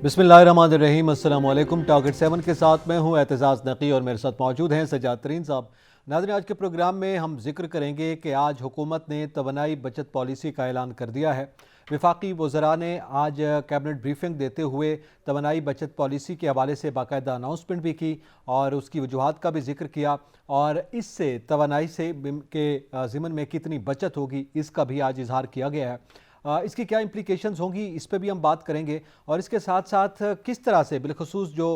बिस्मिल्लाहिर्रहमानिर्रहीम, अस्सलाम वालेकुम। टारगेट 7 के साथ मैं हूं एतजाज़ नकी और मेरे साथ मौजूद हैं सज्जाद तरीन साहब। नाज़रीन, आज के प्रोग्राम में हम जिक्र करेंगे कि आज हुकूमत ने तवानाई बचत पॉलिसी का ऐलान कर दिया है। वफाकी वज़रा ने आज कैबिनेट ब्रीफिंग देते हुए तवानाई बचत पॉलिसी के हवाले से बाकायदा अनाउंसमेंट भी की और उसकी वजूहात का भी जिक्र किया और इससे तवानाई से के ज़िमन में कितनी बचत होगी इसका भी आज इजहार किया गया है। इसकी क्या इम्प्लीकेशंस होंगी इस पर भी हम बात करेंगे और इसके साथ साथ किस तरह से बिलखसूस जो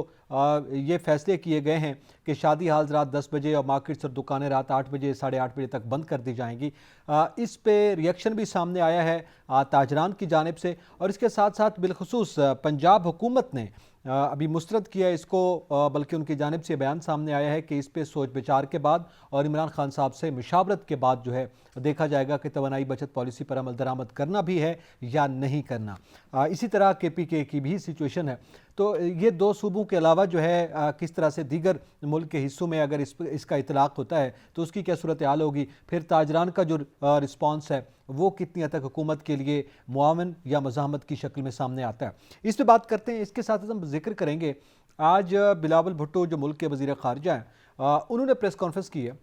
ये फैसले किए गए हैं कि शादी हाल रात 10 बजे और मार्केट्स और दुकानें रात 8 बजे 8:30 बजे तक बंद कर दी जाएंगी। इस पे रिएक्शन भी सामने आया है ताजरान की जानिब से और इसके साथ साथ बिलखसूस पंजाब हुकूमत ने अभी मुस्तरद किया है इसको, बल्कि उनकी जानिब से बयान सामने आया है कि इस पर सोच विचार के बाद और इमरान खान साहब से मुशावरत के बाद जो है देखा जाएगा कि तवानाई बचत पॉलिसी पर अमल दरामद करना भी है या नहीं करना। इसी तरह KPK की भी सिचुएशन है। तो ये दो सूबों के अलावा जो है किस तरह से दीगर मुल्क के हिस्सों में अगर इसका इतलाक़ होता है तो उसकी क्या सूरत हाल होगी, फिर ताजरान का जो रिस्पॉन्स है वो कितनी हद तक हुकूमत के लिए मुआवन या मज़ाहमत की शक्ल में सामने आता है, इस पर बात करते हैं। इसके साथ हम जिक्र करेंगे आज बिलावल भुट्टो जो मुल्क के वज़ीर ख़ारिजा हैं उन्होंने प्रेस कॉन्फ्रेंस की है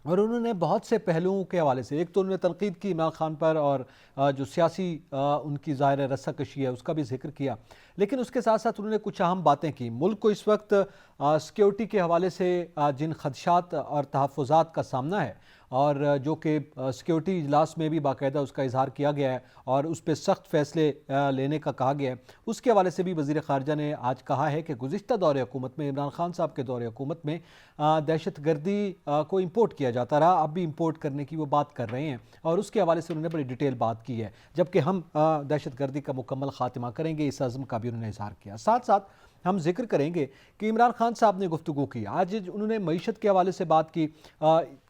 और उन्होंने बहुत से पहलुओं के हवाले से, एक तो उन्होंने तनकीद की इमरान खान पर और जो सियासी उनकी ज़ाहिर रस्साकशी है उसका भी जिक्र किया, लेकिन उसके साथ साथ उन्होंने कुछ अहम बातें की। मुल्क को इस वक्त सिक्योरिटी के हवाले से जिन खदशात और तहफ़्फ़ुज़ात का सामना है और जो कि सिक्योरिटी इजलास में भी बाकायदा उसका इजहार किया गया है और उस पर सख्त फ़ैसले लेने का कहा गया है, उसके हवाले से भी वज़ीर ख़ारिजा ने आज कहा है कि गुज़िश्ता दौरे हुकूमत में, इमरान खान साहब के दौरे हुकूमत में दहशत गर्दी को इम्पोर्ट किया जाता रहा, अब भी इम्पोर्ट करने की वो बात कर रहे हैं और उसके हवाले से उन्होंने बड़ी डिटेल बात की है, जबकि हम दहशत गर्दी का मुकम्मल ख़ात्मा करेंगे इस अज़्म का भी उन्होंने इजहार किया। साथ साथ हम जिक्र करेंगे कि इमरान खान साहब ने गुफ्तगू की, आज उन्होंने मईशत के हवाले से बात की,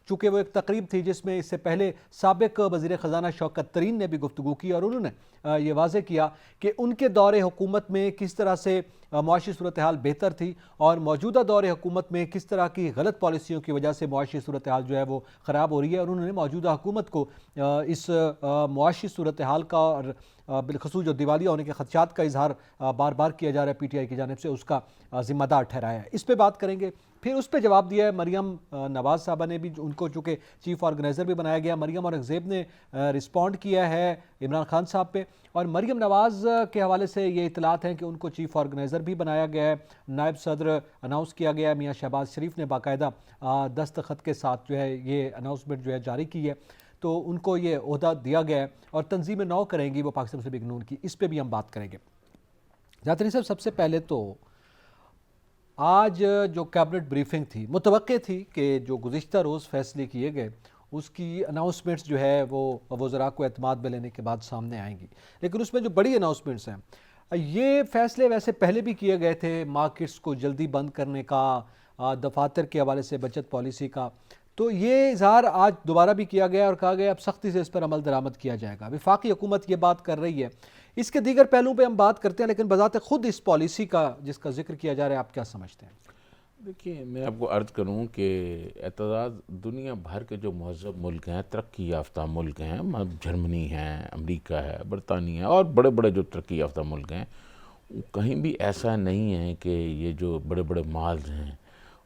चूँकि वो एक तकरीब थी जिसमें इससे पहले साबिक वज़ीर ख़जाना शौकत तरीन ने भी गुफ्तगू की और उन्होंने ये वाज़े किया कि उनके दौरे हुकूमत में किस तरह से मुआशी सूरत हाल बेहतर थी और मौजूदा दौरे हुकूमत में किस तरह की गलत पॉलिसियों की वजह से मुआशी सूरत हाल जो है वो ख़राब हो रही है और उन्होंने मौजूदा हुकूमत को इस मुआशी सूरत हाल का और बिलखसूस जो दिवालिया होने के खदशात का इजहार बार बार किया जा रहा है PTI की जानिब से, उसका ज़िम्मेदार ठहराया है। इस पर बात करेंगे। फिर उस पर जवाब दिया है मरियम नवाज़ साहबा ने भी, उनको चूँकि चीफ ऑर्गेनाइज़र भी बनाया गया। मरियम औरंगज़ेब ने रिस्पॉन्ड किया है इमरान खान साहब पे और मरियम नवाज़ के हवाले से ये इतलात हैं कि उनको चीफ ऑर्गेनाइज़र भी बनाया गया है, नायब सदर अनाउंस किया गया है, मियाँ शहबाज शरीफ ने बाकायदा दस्तखत के साथ जो है ये अनाउंसमेंट जो है जारी की है, तो उनको ये ओहदा दिया गया है और तंजीमें नौ करेंगी वो पाकिस्तान मुस्लिम लीग नून की, इस पर भी हम बात करेंगे। जातरी साहब, सबसे पहले तो आज जो कैबिनेट ब्रीफिंग थी, मुतवक्के थी कि जो गुज़िश्ता रोज़ फैसले किए गए उसकी अनाउंसमेंट्स जो है वो वज़रा को एतमाद में लेने के बाद सामने आएंगी, लेकिन उसमें जो बड़ी अनाउंसमेंट्स हैं, ये फ़ैसले वैसे पहले भी किए गए थे, मार्केट्स को जल्दी बंद करने का, दफातर के हवाले से बचत पॉलिसी का, तो ये इजहार आज दोबारा भी किया गया और कहा गया अब सख्ती से इस पर अमल दरामद किया जाएगा। वफाकी हुकूमत ये बात कर रही है, इसके दीगर पहलुओं पे हम बात करते हैं, लेकिन बजाते खुद इस पॉलिसी का जिसका जिक्र किया जा रहा है आप क्या समझते हैं? देखिए, मैं आपको अर्ज़ करूं कि एतज़ाज़ दुनिया भर के जो महज़ब मुल्क हैं, तरक्की याफ्ता मुल्क हैं, जर्मनी है, अमेरिका है, बरतानिया और बड़े बड़े जो तरक्की याफ्ता मुल्क हैं, कहीं भी ऐसा नहीं है कि ये जो बड़े बड़े मॉल्स हैं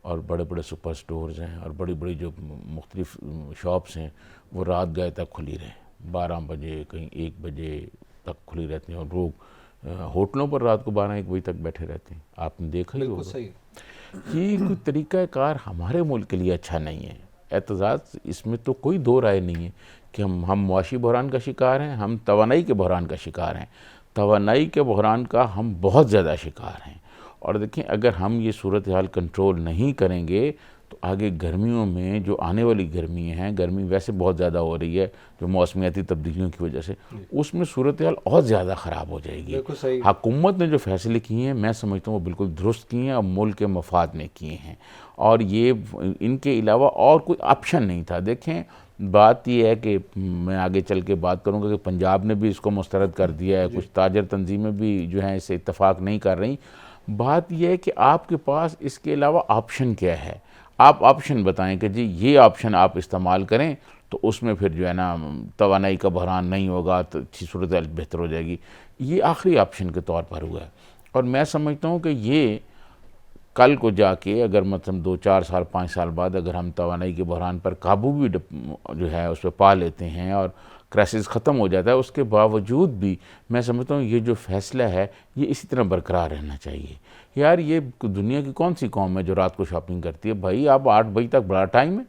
और बड़े बड़े सुपर स्टोर्स हैं और बड़ी बड़ी जो मुख्तलिफ शॉप्स हैं वो रात गए तक खुली रहें, 12 बजे कहीं 1 बजे तक खुली रहती हैं और लोग होटलों पर रात को 12-1 बजे तक बैठे रहते हैं। आपने देखा ही होगा। ये कोई तरीक़ाकार हमारे मुल्क के लिए अच्छा नहीं है। एतज़ाज़ इसमें तो कोई दो राय नहीं है कि हम मुआशी बहरान का शिकार हैं, हम तवानाई के बहरान का शिकार हैं। तवानाई के बहरान का हम बहुत ज़्यादा शिकार हैं और देखें, अगर हम ये सूरत हाल कंट्रोल नहीं करेंगे तो आगे गर्मियों में जो आने वाली गर्मी हैं, गर्मी वैसे बहुत ज़्यादा हो रही है जो मौसमियाती तब्दीलियों की वजह से, उसमें सूरत हाल और ज़्यादा ख़राब हो जाएगी। हुकूमत ने जो फैसले किए हैं मैं समझता हूँ वो बिल्कुल दुरुस्त किए हैं और मुल्क के मफाद में किए हैं और ये इनके अलावा और कोई ऑप्शन नहीं था। देखें, बात यह है कि मैं आगे चल के बात करूँगा कि पंजाब ने भी इसको मुस्तरद कर दिया है, कुछ ताजर तंजीमें भी जो हैं इससे इत्तफाक नहीं कर रही, बात यह है कि आपके पास इसके अलावा ऑप्शन क्या है। आप ऑप्शन बताएं कि जी ये ऑप्शन आप इस्तेमाल करें तो उसमें फिर जो है ना तवानाई का बहरान नहीं होगा, तो अच्छी सूरत हाल बेहतर हो जाएगी। ये आखिरी ऑप्शन के तौर पर हुआ है और मैं समझता हूँ कि ये कल को जाके अगर मतलब 2-4 साल 5 साल बाद अगर हम तवानाई के बहरान पर काबू भी जो है उस पर पा लेते हैं और क्राइसिस ख़त्म हो जाता है, उसके बावजूद भी मैं समझता हूँ ये जो फ़ैसला है ये इसी तरह बरकरार रहना चाहिए। यार ये दुनिया की कौन सी कौम है जो रात को शॉपिंग करती है? भाई आप 8 बजे तक बड़ा टाइम है,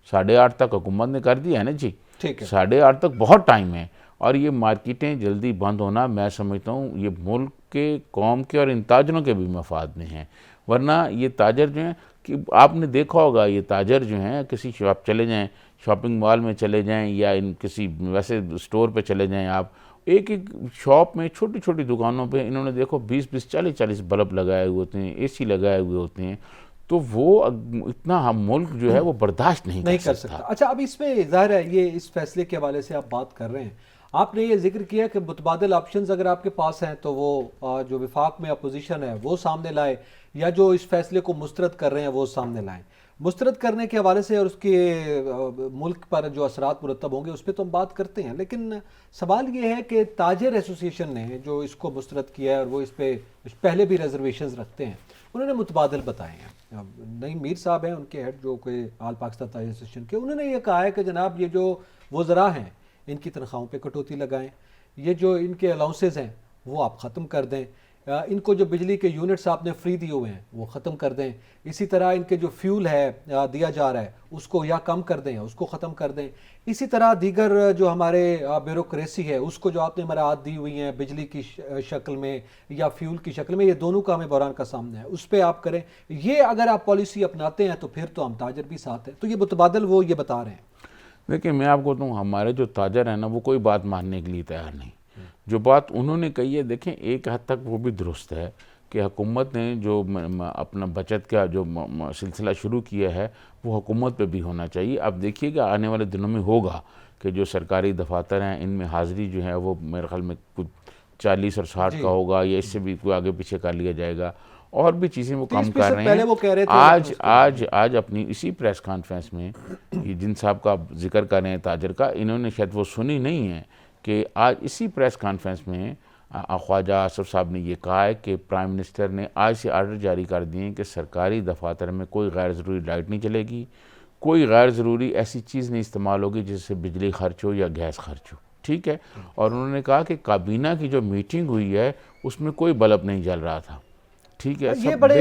8:30 तक हुकूमत ने कर दिया है ना जी, ठीक है। 8:30 तक बहुत टाइम है। और ये मार्केटें जल्दी बंद होना मैं समझता हूँ ये मुल्क के, कौम के और इन ताजरों के भी मफाद में है। वरना ये ताजर जो हैं कि आपने देखा होगा, ये ताजर जो हैं किसी शॉप चले जाएं, शॉपिंग मॉल में चले जाएं या इन किसी वैसे स्टोर पे चले जाएं, आप एक एक शॉप में छोटी छोटी दुकानों पे इन्होंने देखो 20-20 40-40 बल्ब लगाए हुए होते हैं, एसी लगाए हुए होते हैं। तो वो इतना हम मुल्क जो है वो बर्दाश्त नहीं कर सकता। अच्छा, अब इसमें ज़ाहिर है ये इस फैसले के हवाले से आप बात कर रहे हैं, आपने ये जिक्र किया कि मुतबादिल ऑप्शंस अगर आपके पास हैं तो वो जो विफाक में अपोजिशन है वो सामने लाए, या जो इस फैसले को मुस्तरद कर रहे हैं वो सामने लाएं। मुस्तरद करने के हवाले से और उसके मुल्क पर जो असरात मुरतब होंगे उस पर तो हम बात करते हैं, लेकिन सवाल ये है कि ताजर एसोसिएशन ने जो इसको मुस्तरद किया है और वो इस पर पहले भी रिजर्वेशन रखते हैं, उन्होंने मुतबादिल बताए हैं। नईम मीर साहब हैं उनके हेड जो कोई आल पाकिस्तान ताजर एसोसिएशन के, उन्होंने ये कहा है कि जनाब ये जो वज़रा हैं इनकी तनख्वाहों पे कटौती लगाएं, ये जो इनके अलाउंसेस हैं वो आप ख़त्म कर दें, इनको जो बिजली के यूनिट्स आपने फ्री दिए हुए हैं वो ख़त्म कर दें, इसी तरह इनके जो फ्यूल है दिया जा रहा है उसको या कम कर दें या उसको ख़त्म कर दें। इसी तरह दीगर जो हमारे ब्यूरोक्रेसी है उसको जो आपने मराहत दी हुई हैं बिजली की शक्ल में या फ्यूल की शक्ल में, ये दोनों का हमें बहरान का सामना है, उस पर आप करें। ये अगर आप पॉलिसी अपनाते हैं तो फिर तो हम ताजर भी साथ हैं। तो ये मुतबादल वो ये बता रहे हैं। देखिए मैं आपको कहूँ हमारे जो ताजर हैं ना वो कोई बात मानने के लिए तैयार नहीं। जो बात उन्होंने कही है देखें एक हद तक वो भी दुरुस्त है कि हुकूमत ने जो अपना बचत का जो सिलसिला शुरू किया है वो हुकूमत पे भी होना चाहिए। अब देखिएगा आने वाले दिनों में होगा कि जो सरकारी दफातर हैं इनमें हाज़िरी जो है वो मेरे ख्याल में कुछ 40 और 60 का होगा या इससे भी कोई आगे पीछे कर लिया जाएगा। और भी चीज़ें वो कम कर रहे हैं। वो कह रहे थे आज अपनी इसी प्रेस कॉन्फ्रेंस में ये जिन साहब का जिक्र कर रहे हैं ताजर का, इन्होंने शायद वो सुनी नहीं है कि आज इसी प्रेस कॉन्फ्रेंस में ख्वाजा आसफ साहब ने ये कहा है कि प्राइम मिनिस्टर ने आज से आर्डर जारी कर दिए हैं कि सरकारी दफातर में कोई गैर ज़रूरी लाइट नहीं चलेगी, कोई गैर ज़रूरी ऐसी चीज़ नहीं इस्तेमाल होगी जिससे बिजली खर्च हो या गैस खर्च हो। ठीक है। और उन्होंने कहा कि काबीना की जो मीटिंग हुई है उसमें कोई बल्ब नहीं जल रहा था। ठीक है। ये बड़े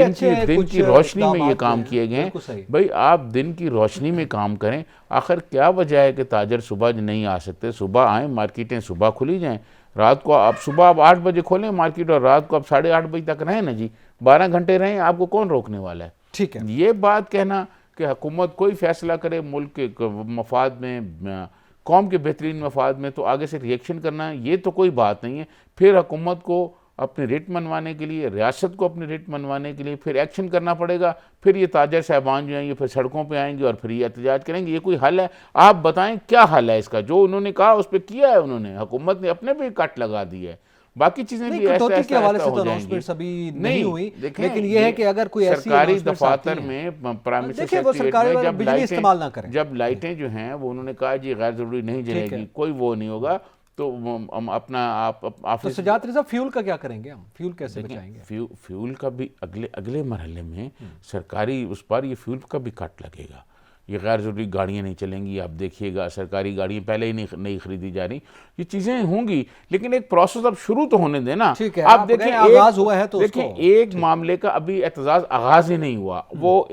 दिन की रोशनी में ये काम किए गए हैं। भाई आप दिन की रोशनी में काम करें। आखिर क्या वजह है कि ताजर सुबह नहीं आ सकते? सुबह आएँ, मार्केटें सुबह खुली जाएं, रात को आप सुबह आप 8 बजे खोलें मार्केट और रात को आप 8:30 बजे तक रहें ना जी, 12 घंटे रहें, आपको कौन रोकने वाला है? ठीक है। ये बात कहना कि हुकूमत कोई फैसला करे मुल्क के मफाद में, कौम के बेहतरीन मफाद में, तो आगे से रिएक्शन करना, ये तो कोई बात नहीं है। फिर हुकूमत को अपने रेट मनवाने के लिए, रियासत को अपने रेट मनवाने के लिए फिर एक्शन करना पड़ेगा। फिर ये ताजर साहबान जो हैं ये फिर सड़कों पे आएंगे और फिर ये एहतजाज करेंगे। ये कोई हल है? आप बताएं क्या हल है इसका? जो उन्होंने कहा उस पर किया है उन्होंने, हुकूमत ने अपने पे कट लगा दी है, बाकी चीजें भी ऐसा हो जाएंगी। नहीं हुई, लेकिन ये है कि अगर कोई सरकारी दफातर में प्राइम मिनिस्टर जब लाइटें जो हैं वो उन्होंने कहा जी गैर जरूरी नहीं जलेगी, कोई वो नहीं होगा, तो हम अपना तो सजात रिज़ा फ्यूल का क्या करेंगे? हम फ्यूल कैसे बचाएंगे? फ्यूल का भी अगले मरहले में सरकारी उस पर ये फ्यूल का भी कट लगेगा। ये गैर ज़रूरी गाड़ियाँ नहीं चलेंगी। आप देखिएगा सरकारी गाड़ियाँ पहले ही नहीं खरीदी जा रही। ये चीज़ें होंगी लेकिन एक प्रोसेस अब शुरू तो होने देना। आप देखें आगाज़ हुआ है तो देखें एक मामले का अभी एहतजाज आगाज़ ही नहीं हुआ। वो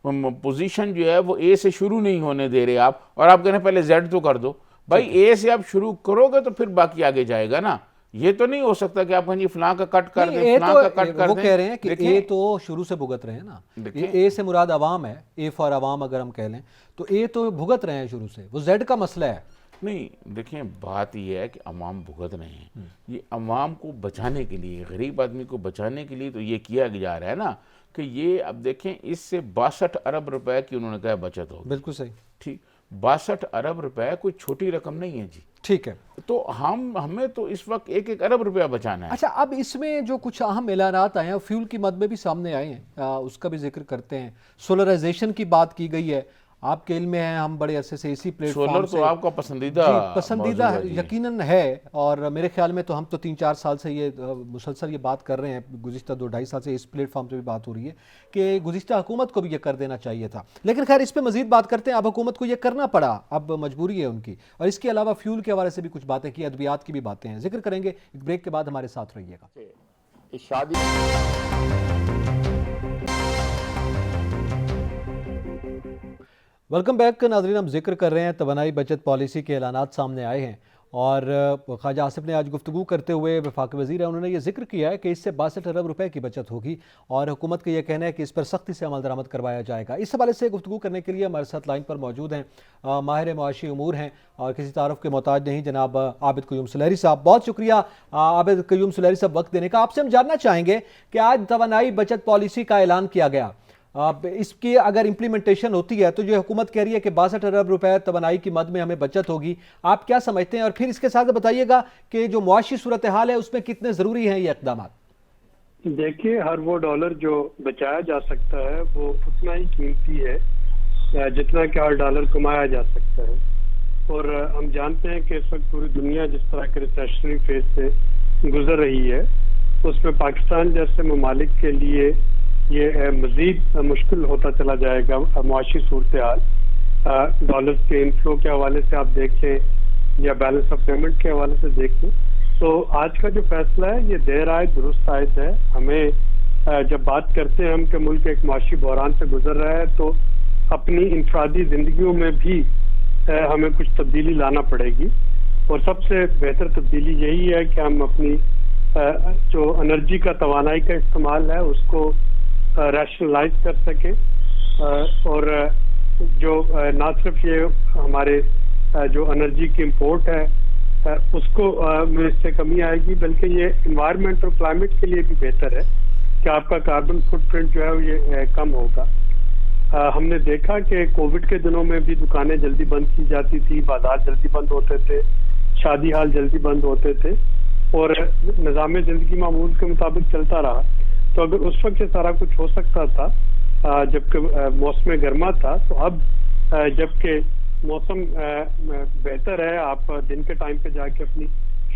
पोजीशन जो है वो ए से शुरू नहीं होने दे रहे आप, और आप कह रहे हैं पहले जेड तो कर दो। भाई ए से आप शुरू करोगे तो फिर बाकी आगे जाएगा ना। ये तो नहीं हो सकता कि आप कहें फलां का कट कर दें, फलां का कट कर दें। वो कह रहे हैं कि ए तो शुरू से भुगत रहे हैं ना। ए से मुराद अवाम है, ए फॉर अवाम अगर हम कह लें तो ए तो भुगत रहे हैं शुरू से, वो जेड का मसला है। नहीं देखें बात यह है कि अवाम भुगत रहे हैं, ये अवाम को बचाने के लिए, गरीब आदमी को बचाने के लिए तो ये किया जा रहा है ना कि ये अब देखें इससे 62 अरब रुपए की उन्होंने कहा बचत होगी। बिल्कुल सही। ठीक, 62 अरब रुपए कोई छोटी रकम नहीं है जी। ठीक है। तो हमें तो इस वक्त 1-1 अरब रुपया बचाना है। अच्छा, अब इसमें जो कुछ अहम ऐलानात आए हैं, फ्यूल की मद में भी सामने आए हैं, उसका भी जिक्र करते हैं। सोलराइजेशन की बात की गई है, आपके इल्म में है, हम बड़े अरसे से इसी प्लेटफॉर्म सोलर से तो आपका पसंदीदा पसंदीदा मौजूद है जी। यकीनन है, और मेरे ख्याल में तो हम तो 3-4 साल से ये मुसलसल ये बात कर रहे हैं, गुज़िश्ता 2-2.5 साल से इस प्लेटफॉर्म पे भी बात हो रही है कि गुज़िश्ता हुकूमत को भी ये कर देना चाहिए था। लेकिन खैर, इस पर मज़ीद बात करते हैं। अब हुकूमत को ये करना पड़ा, अब मजबूरी है उनकी। और इसके अलावा फ्यूल के हवाले से भी कुछ बातें की, अद्वियात की भी बातें हैं, जिक्र करेंगे। एक ब्रेक के बाद हमारे साथ रहिएगा। शादी वेलकम बैक नाज़रीन। हम जिक्र कर रहे हैं तवानाई बचत पॉलिसी के ऐलानात सामने आए हैं, और ख्वाजा आसिफ ने आज गुफ्तगू करते हुए, वफाकी वज़ीर है, उन्होंने ये जिक्र किया है कि इससे 62 अरब रुपए की बचत होगी, और हुकूमत का यह कहना है कि इस पर सख्ती से अमल दरामद करवाया जाएगा। इस हवाले से गुफ्तगू करने के लिए हमारे साथ लाइन पर मौजूद हैं माहिर मुआशी उमूर हैं और किसी तारुफ के मोहताज नहीं, जनाब आबिद क़य्यूम सुलहरी साहब। बहुत शुक्रिया आबिद क़य्यूम सुलहरी साहब वक्त देने का। आपसे हम जानना चाहेंगे कि आज तवानाई बचत पॉलिसी का ऐलान किया गया, अब इसकी अगर इम्प्लीमेंटेशन होती है तो जो हुकूमत कह रही है कि 62 अरब रुपए तवानाई की मद में हमें बचत होगी, आप क्या समझते हैं? और फिर इसके साथ बताइएगा कि जो मुआशी सूरत हाल है उसमें कितने ज़रूरी हैं ये इक़दाम। देखिए, हर वो डॉलर जो बचाया जा सकता है वो उतना ही कीमती है जितना कि हर डॉलर कमाया जा सकता है। और हम जानते हैं कि इस वक्त पूरी दुनिया जिस तरह के रिसेशनरी फेज से गुजर रही है, उसमें पाकिस्तान जैसे ममालिक के लिए ये मजीद मुश्किल होता चला जाएगा मुआशी सूरत हाल। डॉलर के इनफ्लो के हवाले से आप देख लें या बैलेंस ऑफ पेमेंट के हवाले से देख लें, तो आज का जो फैसला है ये देर आए दुरुस्त आयत है। हमें जब बात करते हैं हम कि मुल्क एक मुआशी बहरान से गुजर रहा है, तो अपनी इंफरादी जिंदगियों में भी हमें कुछ तब्दीली लाना पड़ेगी। और सबसे बेहतर तब्दीली यही है कि हम अपनी जो एनर्जी का तवानाई का इस्तेमाल है उसको रैशनलाइज कर सके, और जो ना सिर्फ ये हमारे जो एनर्जी की इंपोर्ट है उसको में इससे कमी आएगी, बल्कि ये इन्वायरमेंट और क्लाइमेट के लिए भी बेहतर है कि आपका कार्बन फुटप्रिंट जो है ये कम होगा। हमने देखा कि कोविड के दिनों में भी दुकानें जल्दी बंद की जाती थी, बाजार जल्दी बंद होते थे, शादी हाल जल्दी बंद होते थे, और निज़ाम ज़िंदगी मामूल के मुताबिक चलता रहा। तो अगर उस वक्त ये सारा कुछ हो सकता था जबकि मौसम गर्मा था, तो अब जबकि मौसम बेहतर है, आप दिन के टाइम पे जाके अपनी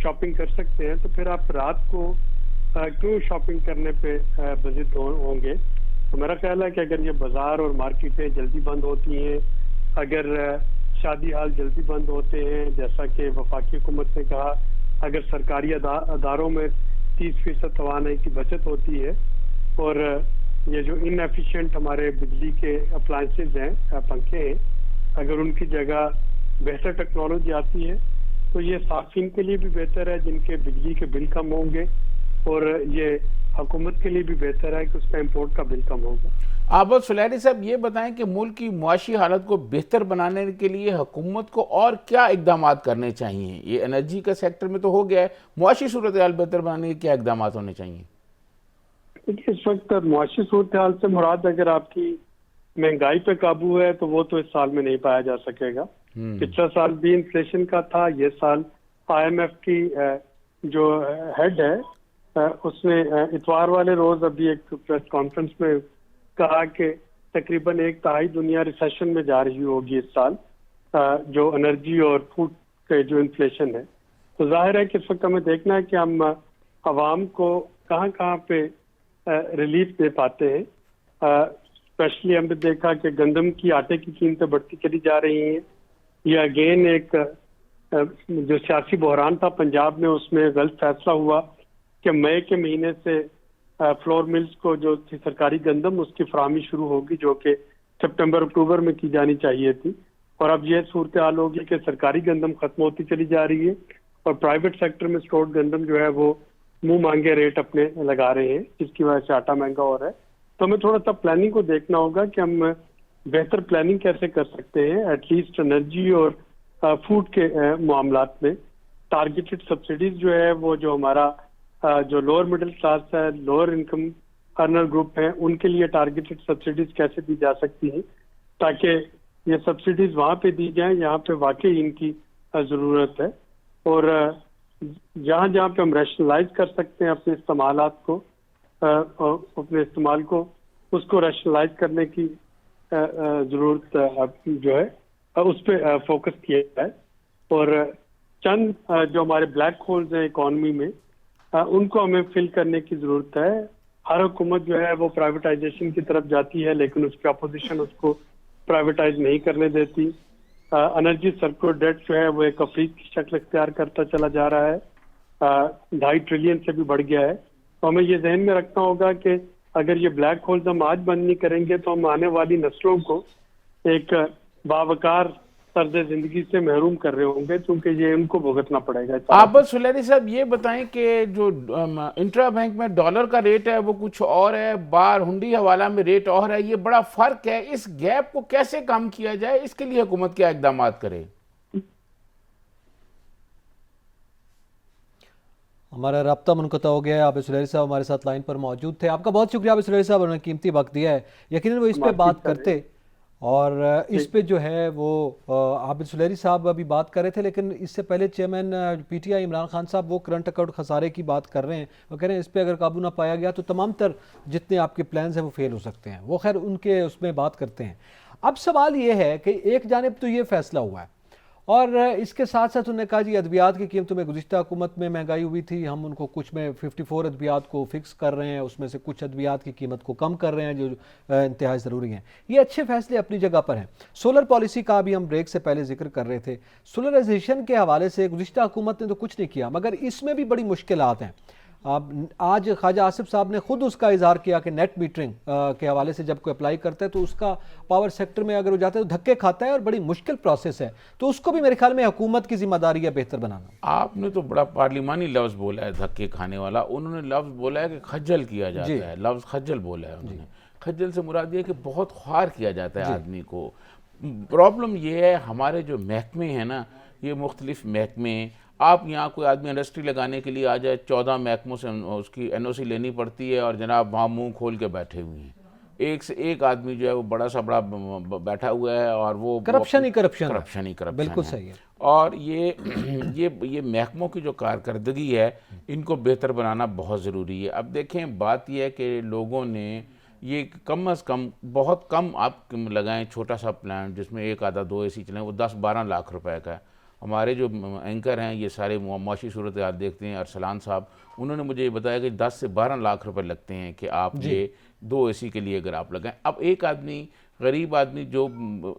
शॉपिंग कर सकते हैं, तो फिर आप रात को क्यों शॉपिंग करने पे बजिद होंगे। तो मेरा ख्याल है कि अगर ये बाजार और मार्केटें जल्दी बंद होती हैं, अगर शादी हाल जल्दी बंद होते हैं, जैसा कि वफाकी हुकूमत ने कहा, अगर सरकारी अदारों में 30% तवानाई की बचत होती है, और ये जो इनएफिशिएंट हमारे बिजली के अप्लायंसेज हैं, पंखे हैं, अगर उनकी जगह बेहतर टेक्नोलॉजी आती है तो ये साफिन के लिए भी बेहतर है जिनके बिजली के बिल कम होंगे, और ये हुकूमत के लिए भी बेहतर है कि उसका इम्पोर्ट का बिल कम होगा। आबिद सुलहरी साहब, ये बताएं कि मुल्क की मुआशी हालत को बेहतर बनाने के लिए हुकूमत को और क्या इकदाम करने चाहिए? ये एनर्जी का सेक्टर में तो हो गया है, मुआशी सूरत हाल बेहतर बनाने के क्या इकदाम होने चाहिए? देखिए, इस वक्त मुआशी सूरत हाल से मुराद अगर आपकी महंगाई पे काबू है तो वो तो इस साल में नहीं पाया जा सकेगा। पिछला साल भी इन्फ्लेशन का था, ये साल IMF की जो हेड है उसने इतवार वाले रोज अभी एक प्रेस कॉन्फ्रेंस में कहा कि तकरीबन 1/3 दुनिया रिसेशन में जा रही होगी इस साल, जो एनर्जी और फूड के जो इन्फ्लेशन है। तो जाहिर है कि इस वक्त हमें देखना है कि हम आवाम को कहाँ कहाँ पे रिलीफ दे पाते हैं। स्पेशली हमने देखा कि गंदम की, आटे की कीमतें बढ़ती चली जा रही हैं। ये अगेन एक जो सियासी बहरान था पंजाब में, उसमें गलत फैसला हुआ कि मई के महीने से फ्लोर मिल्स को जो थी सरकारी गंदम उसकी फराहमी शुरू होगी, जो कि सितंबर अक्टूबर में की जानी चाहिए थी। और अब ये सूरत हाल होगी कि सरकारी गंदम खत्म होती चली जा रही है और प्राइवेट सेक्टर में स्टोर्ड गंदम जो है वो मुंह मांगे रेट अपने लगा रहे हैं, जिसकी वजह से आटा महंगा हो रहा है। तो हमें थोड़ा सा प्लानिंग को देखना होगा कि हम बेहतर प्लानिंग कैसे कर सकते हैं, एटलीस्ट एनर्जी और फूड के मामलात में। टारगेटेड सब्सिडीज जो है वो जो हमारा जो लोअर मिडिल क्लास है, लोअर इनकम अर्नर ग्रुप है, उनके लिए टारगेटेड सब्सिडीज कैसे दी जा सकती हैं ताकि ये सब्सिडीज वहाँ पे दी जाए जहाँ पे वाकई इनकी ज़रूरत है, और जहाँ जहाँ पे हम रैशनलाइज कर सकते हैं अपने इस्तेमालात को, अपने इस्तेमाल को, उसको रैशनलाइज करने की ज़रूरत जो है उस पर फोकस किया जाए। और चंद जो हमारे ब्लैक होल्स हैं इकॉनमी में, उनको हमें फिल करने की ज़रूरत है। हर हुकूमत जो है वो प्राइवेटाइजेशन की तरफ जाती है, लेकिन उसकी अपोजिशन उसको प्राइवेटाइज नहीं करने देती। एनर्जी सर्कुलर डेट जो है वो एक अफ्रीक की शक्ल इख्तियार करता चला जा रहा है, 2.5 ट्रिलियन से भी बढ़ गया है। तो हमें ये जहन में रखना होगा कि अगर ये ब्लैक होल्स हम आज बंद नहीं करेंगे तो हम आने वाली नस्लों को एक बावकार तर्ज जिंदगी से महरूम कर रहे होंगे, क्योंकि ये उनको भुगतना पड़ेगा। आप बस सुलैनी साहब ये बताएं कि जो इंट्रा बैंक में डॉलर का रेट है वो कुछ और है, बाहर हुंडी हवाला में रेट और है, ये बड़ा फर्क है। इस गैप को कैसे कम किया जाए, इसके लिए हुकूमत क्या इकदाम करे? हमारा रब्ता मुनक़ता हो गया है। आबिद सुलैनी साहब हमारे साथ लाइन पर मौजूद थे। आपका बहुत शुक्रिया आबिद सुलैनी साहब, उन्होंने कीमती वक्त दिया है। यकीनन वो इस पे बात करते, और इस पे जो है वो आबिद सुलैनी साहब अभी बात कर रहे थे, लेकिन इससे पहले चेयरमैन पीटीआई इमरान खान साहब वो करंट अकाउंट खसारे की बात कर रहे हैं। वो कह रहे हैं इस पे अगर काबू ना पाया गया तो तमाम तर जितने आपके प्लान्स हैं वो फेल हो सकते हैं। वो खैर उनके उसमें बात करते हैं। अब सवाल ये है कि एक जानिब तो ये फैसला हुआ है, और इसके साथ साथ उन्होंने कहा जी अद्वियात की कीमतों में गुज़िश्ता हुकूमत में महंगाई हुई थी, हम उनको कुछ में 54 अद्वियात को फिक्स कर रहे हैं, उसमें से कुछ अद्वियात की कीमत को कम कर रहे हैं जो इंतहाई ज़रूरी हैं। ये अच्छे फैसले अपनी जगह पर हैं। सोलर पॉलिसी का भी हम ब्रेक से पहले जिक्र कर रहे थे। सोलराइजेशन के हवाले से गुज़िश्ता हुकूमत ने तो कुछ नहीं किया, मगर इसमें भी बड़ी मुश्किलात हैं। अब आज ख्वाजा आसिफ साहब ने खुद उसका इजहार किया कि नेट मीटरिंग के हवाले से जब कोई अप्लाई करता है तो उसका पावर सेक्टर में अगर वो जाता है तो धक्के खाता है और बड़ी मुश्किल प्रोसेस है। तो उसको भी मेरे ख्याल में हुकूमत की जिम्मेदारी है बेहतर बनाना। आपने तो बड़ा पार्लिमानी लफ्ज़ बोला है धक्के खाने वाला, उन्होंने लफ्ज़ बोला है कि खज्जल किया जाता है, लफ्ज़ खज्जल बोला है उन्होंने। खज्जल से मुराद ये कि बहुत ख्वार किया जाता है आदमी को। प्रॉब्लम ये है हमारे जो महकमे हैं ना, ये मुख्तलिफ महकमे, आप यहाँ कोई आदमी इंडस्ट्री लगाने के लिए आ जाए 14 महकमों से उसकी एनओसी लेनी पड़ती है, और जनाब वहाँ मुंह खोल के बैठे हुए हैं। एक से एक आदमी जो है वो बड़ा सा बड़ा बैठा हुआ है, और वो करप्शन ही करप्शन बिल्कुल सही है। और ये महकमों की जो कारकर्दगी है इनको बेहतर बनाना बहुत ज़रूरी है। अब देखें बात यह है कि लोगों ने ये कम अज़ कम बहुत कम आप लगाएं छोटा सा प्लांट जिसमें एक आधा 2 एसी चलें, वो 10-12 लाख रुपए का है। हमारे जो एंकर हैं ये सारे मुआशी सूरत हाल देखते हैं, अरसलान साहब, उन्होंने मुझे ये बताया कि 10 से 12 लाख रुपए लगते हैं कि आप ये 2 एसी के लिए अगर आप लगाएं। अब एक आदमी, गरीब आदमी जो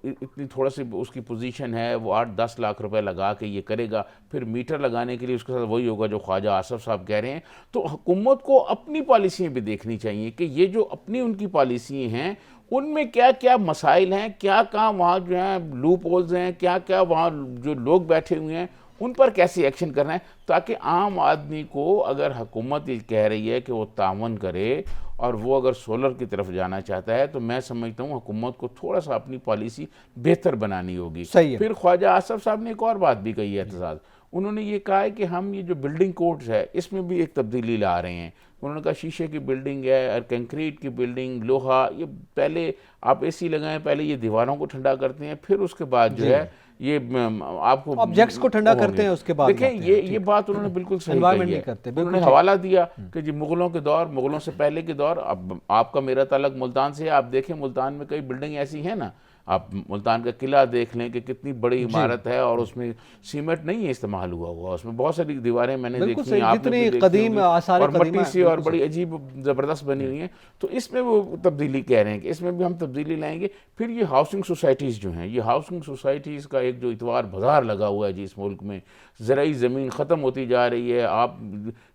इतनी थोड़ा सी उसकी पोजीशन है, वो 8-10 लाख रुपए लगा के ये करेगा, फिर मीटर लगाने के लिए उसके साथ वही होगा जो ख्वाजा आसिफ साहब कह रहे हैं। तो हुकूमत को अपनी पॉलिसियाँ भी देखनी चाहिए कि ये जो अपनी उनकी पॉलिसी हैं उनमें क्या क्या मसाइल हैं, क्या क्या वहाँ जो है लूप होल्स हैं, क्या क्या वहाँ जो लोग बैठे हुए हैं उन पर कैसे एक्शन करना है, ताकि आम आदमी को अगर हुकूमत ये कह रही है कि वो तावन करे और वो अगर सोलर की तरफ जाना चाहता है, तो मैं समझता हूँ हुकूमत को थोड़ा सा अपनी पॉलिसी बेहतर बनानी होगी। फिर ख्वाजा आसिफ साहब ने एक और बात भी कही है एतजाज़, उन्होंने ये कहा है कि हम ये जो बिल्डिंग कोड्स है इसमें भी एक तब्दीली ला रहे हैं। उन्होंने कहा शीशे की बिल्डिंग है और कंक्रीट की बिल्डिंग, लोहा, ये पहले आप एसी लगाएं, पहले ये दीवारों को ठंडा करते हैं, फिर उसके बाद जो है ये आपको ऑब्जेक्ट्स को ठंडा करते हैं, उसके बाद देखें ये बात उन्होंने बिल्कुल सही कही है। उन्होंने हवाला दिया कि जी मुगलों के दौर, मुगलों से पहले के दौर, अब आपका मेरा ताल्लुक मुल्तान से है, आप देखें मुल्तान में कई बिल्डिंग ऐसी हैं ना, आप मुल्तान का किला देख लें कि कितनी बड़ी इमारत है और उसमें सीमेंट नहीं है इस्तेमाल हुआ, उसमें बहुत सारी दीवारें मैंने देखी हैं, आपने कदीम और मट्टी से और बड़ी अजीब ज़बरदस्त बनी हुई हैं। तो इसमें वो तब्दीली कह रहे हैं कि इसमें भी हम तब्दीली लाएंगे। फिर ये हाउसिंग सोसाइटीज़ जो हैं, ये हाउसिंग सोसाइटीज़ का एक जो इतवार बाजार लगा हुआ है जी इस मुल्क में, ज़राई ज़मीन ख़त्म होती जा रही है। आप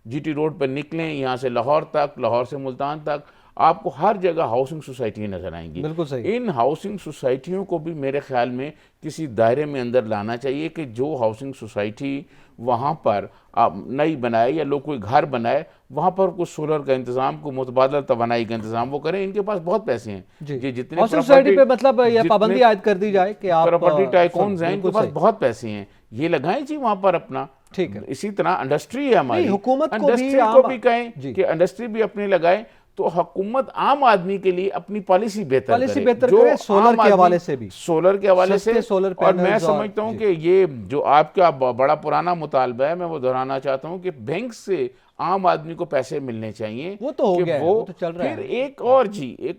GT रोड पर निकलें यहाँ से लाहौर तक, लाहौर से मुल्तान तक, आपको हर जगह हाउसिंग सोसाइटी नजर आएंगी। बिल्कुल सही। इन हाउसिंग सोसाइटियों को भी मेरे ख्याल में किसी दायरे में अंदर लाना चाहिए कि जो हाउसिंग सोसाइटी वहाँ पर आप नई बनाए या लोग कोई घर बनाए, वहाँ पर कुछ सोलर का इंतजाम, को मुतबादल तवानाई का इंतजाम वो करें। इनके पास बहुत पैसे हैं जी, जितने सोसाइटी पे मतलब यह पाबंदी आयद कर दी जाए कि आप प्रॉपर्टी टाइकून्स हैं, इनके पास बहुत पैसे हैं, ये लगाएं जी वहाँ पर अपना। ठीक है। इसी तरह इंडस्ट्री है हमारी, हुकूमत इंडस्ट्री को भी कहें कि इंडस्ट्री भी अपनी लगाए, तो हुकूमत आम आदमी के लिए अपनी पॉलिसी बेहतर करे, सोलर के हवाले से भी, सोलर के हवाले से। सोलर और मैं समझता हूं कि ये जो आपका बड़ा पुराना मुतालबा है, मैं वो दोहराना चाहता हूं कि बैंक से आम आदमी को पैसे मिलने चाहिए। वो तो हो गया है, वो तो चल रहा है। फिर एक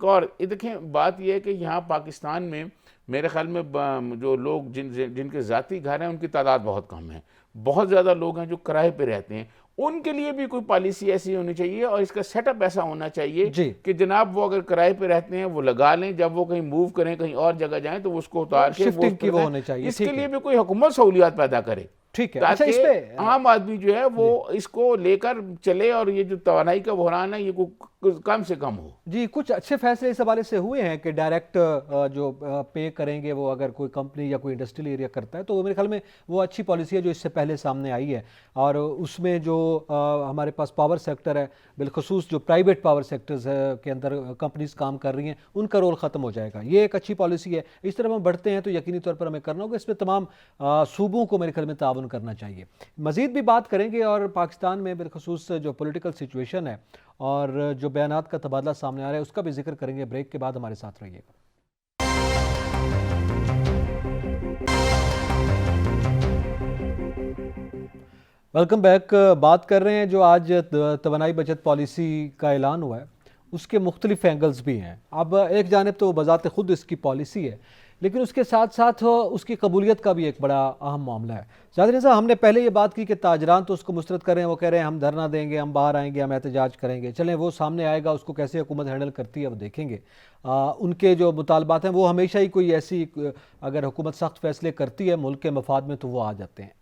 और देखें, बात यह है कि यहाँ पाकिस्तान में मेरे ख्याल में जो लोग जिनके ज़ाती घर हैं उनकी तादाद बहुत कम है। बहुत ज़्यादा लोग हैं जो किराए पे रहते हैं, उनके लिए भी कोई पॉलिसी ऐसी होनी चाहिए और इसका सेटअप ऐसा होना चाहिए कि जनाब वो अगर किराए पे रहते हैं वो लगा लें, जब वो कहीं मूव करें, कहीं और जगह जाएं, तो उसको उतार के वो होने चाहिए। इसके लिए भी कोई हुकूमत सहूलियात पैदा करे, ठीक है। ताकि इस पे आम आदमी जो है वो इसको लेकर चले और ये जो तवानाई का बहरान है ये कम से कम हो। जी, कुछ अच्छे फैसले इस हवाले से हुए हैं कि डायरेक्ट जो पे करेंगे वो अगर कोई कंपनी या कोई इंडस्ट्रियल एरिया करता है, तो मेरे ख्याल में वो अच्छी पॉलिसी है जो इससे पहले सामने आई है। और उसमें जो हमारे पास पावर सेक्टर है, बिलखसूस जो प्राइवेट पावर सेक्टर्स के अंदर कंपनीज काम कर रही हैं, उनका रोल ख़त्म हो जाएगा। ये एक अच्छी पॉलिसी है। इस तरफ हम बढ़ते हैं तो यकीनी तौर पर हमें करना होगा, इसमें तमाम सूबों को मेरे ख्याल में ताउन करना चाहिए। मज़ीद भी बात करेंगे और पाकिस्तान में बिलखसूस जो पॉलिटिकल सिचुएशन है और जो बयानात का तबादला सामने आ रहा है उसका भी जिक्र करेंगे। ब्रेक के बाद हमारे साथ रहिएगा। Welcome back. बात कर रहे हैं जो आज तवानाई बचत पॉलिसी का ऐलान हुआ है, उसके मुख्तलिफ एंगल्स भी हैं। अब एक जानिब तो बज़ात खुद इसकी पॉलिसी है, लेकिन उसके साथ साथ उसकी कबूलियत का भी एक बड़ा अहम मामला है। ज़ाहिर साहब, हमने पहले ये बात की कि ताजरान तो उसको मुस्तरद कर रहे हैं, वो कह रहे हैं हम धरना देंगे, हम बाहर आएंगे, हम एहतजाज करेंगे। चलें, वो सामने आएगा, उसको कैसे हुकूमत हैंडल करती है वो देखेंगे। उनके जो मुतालबात हैं वो हमेशा ही कोई ऐसी, अगर हुकूमत सख्त फैसले करती है मुल्क के मफाद में तो वो आ जाते हैं।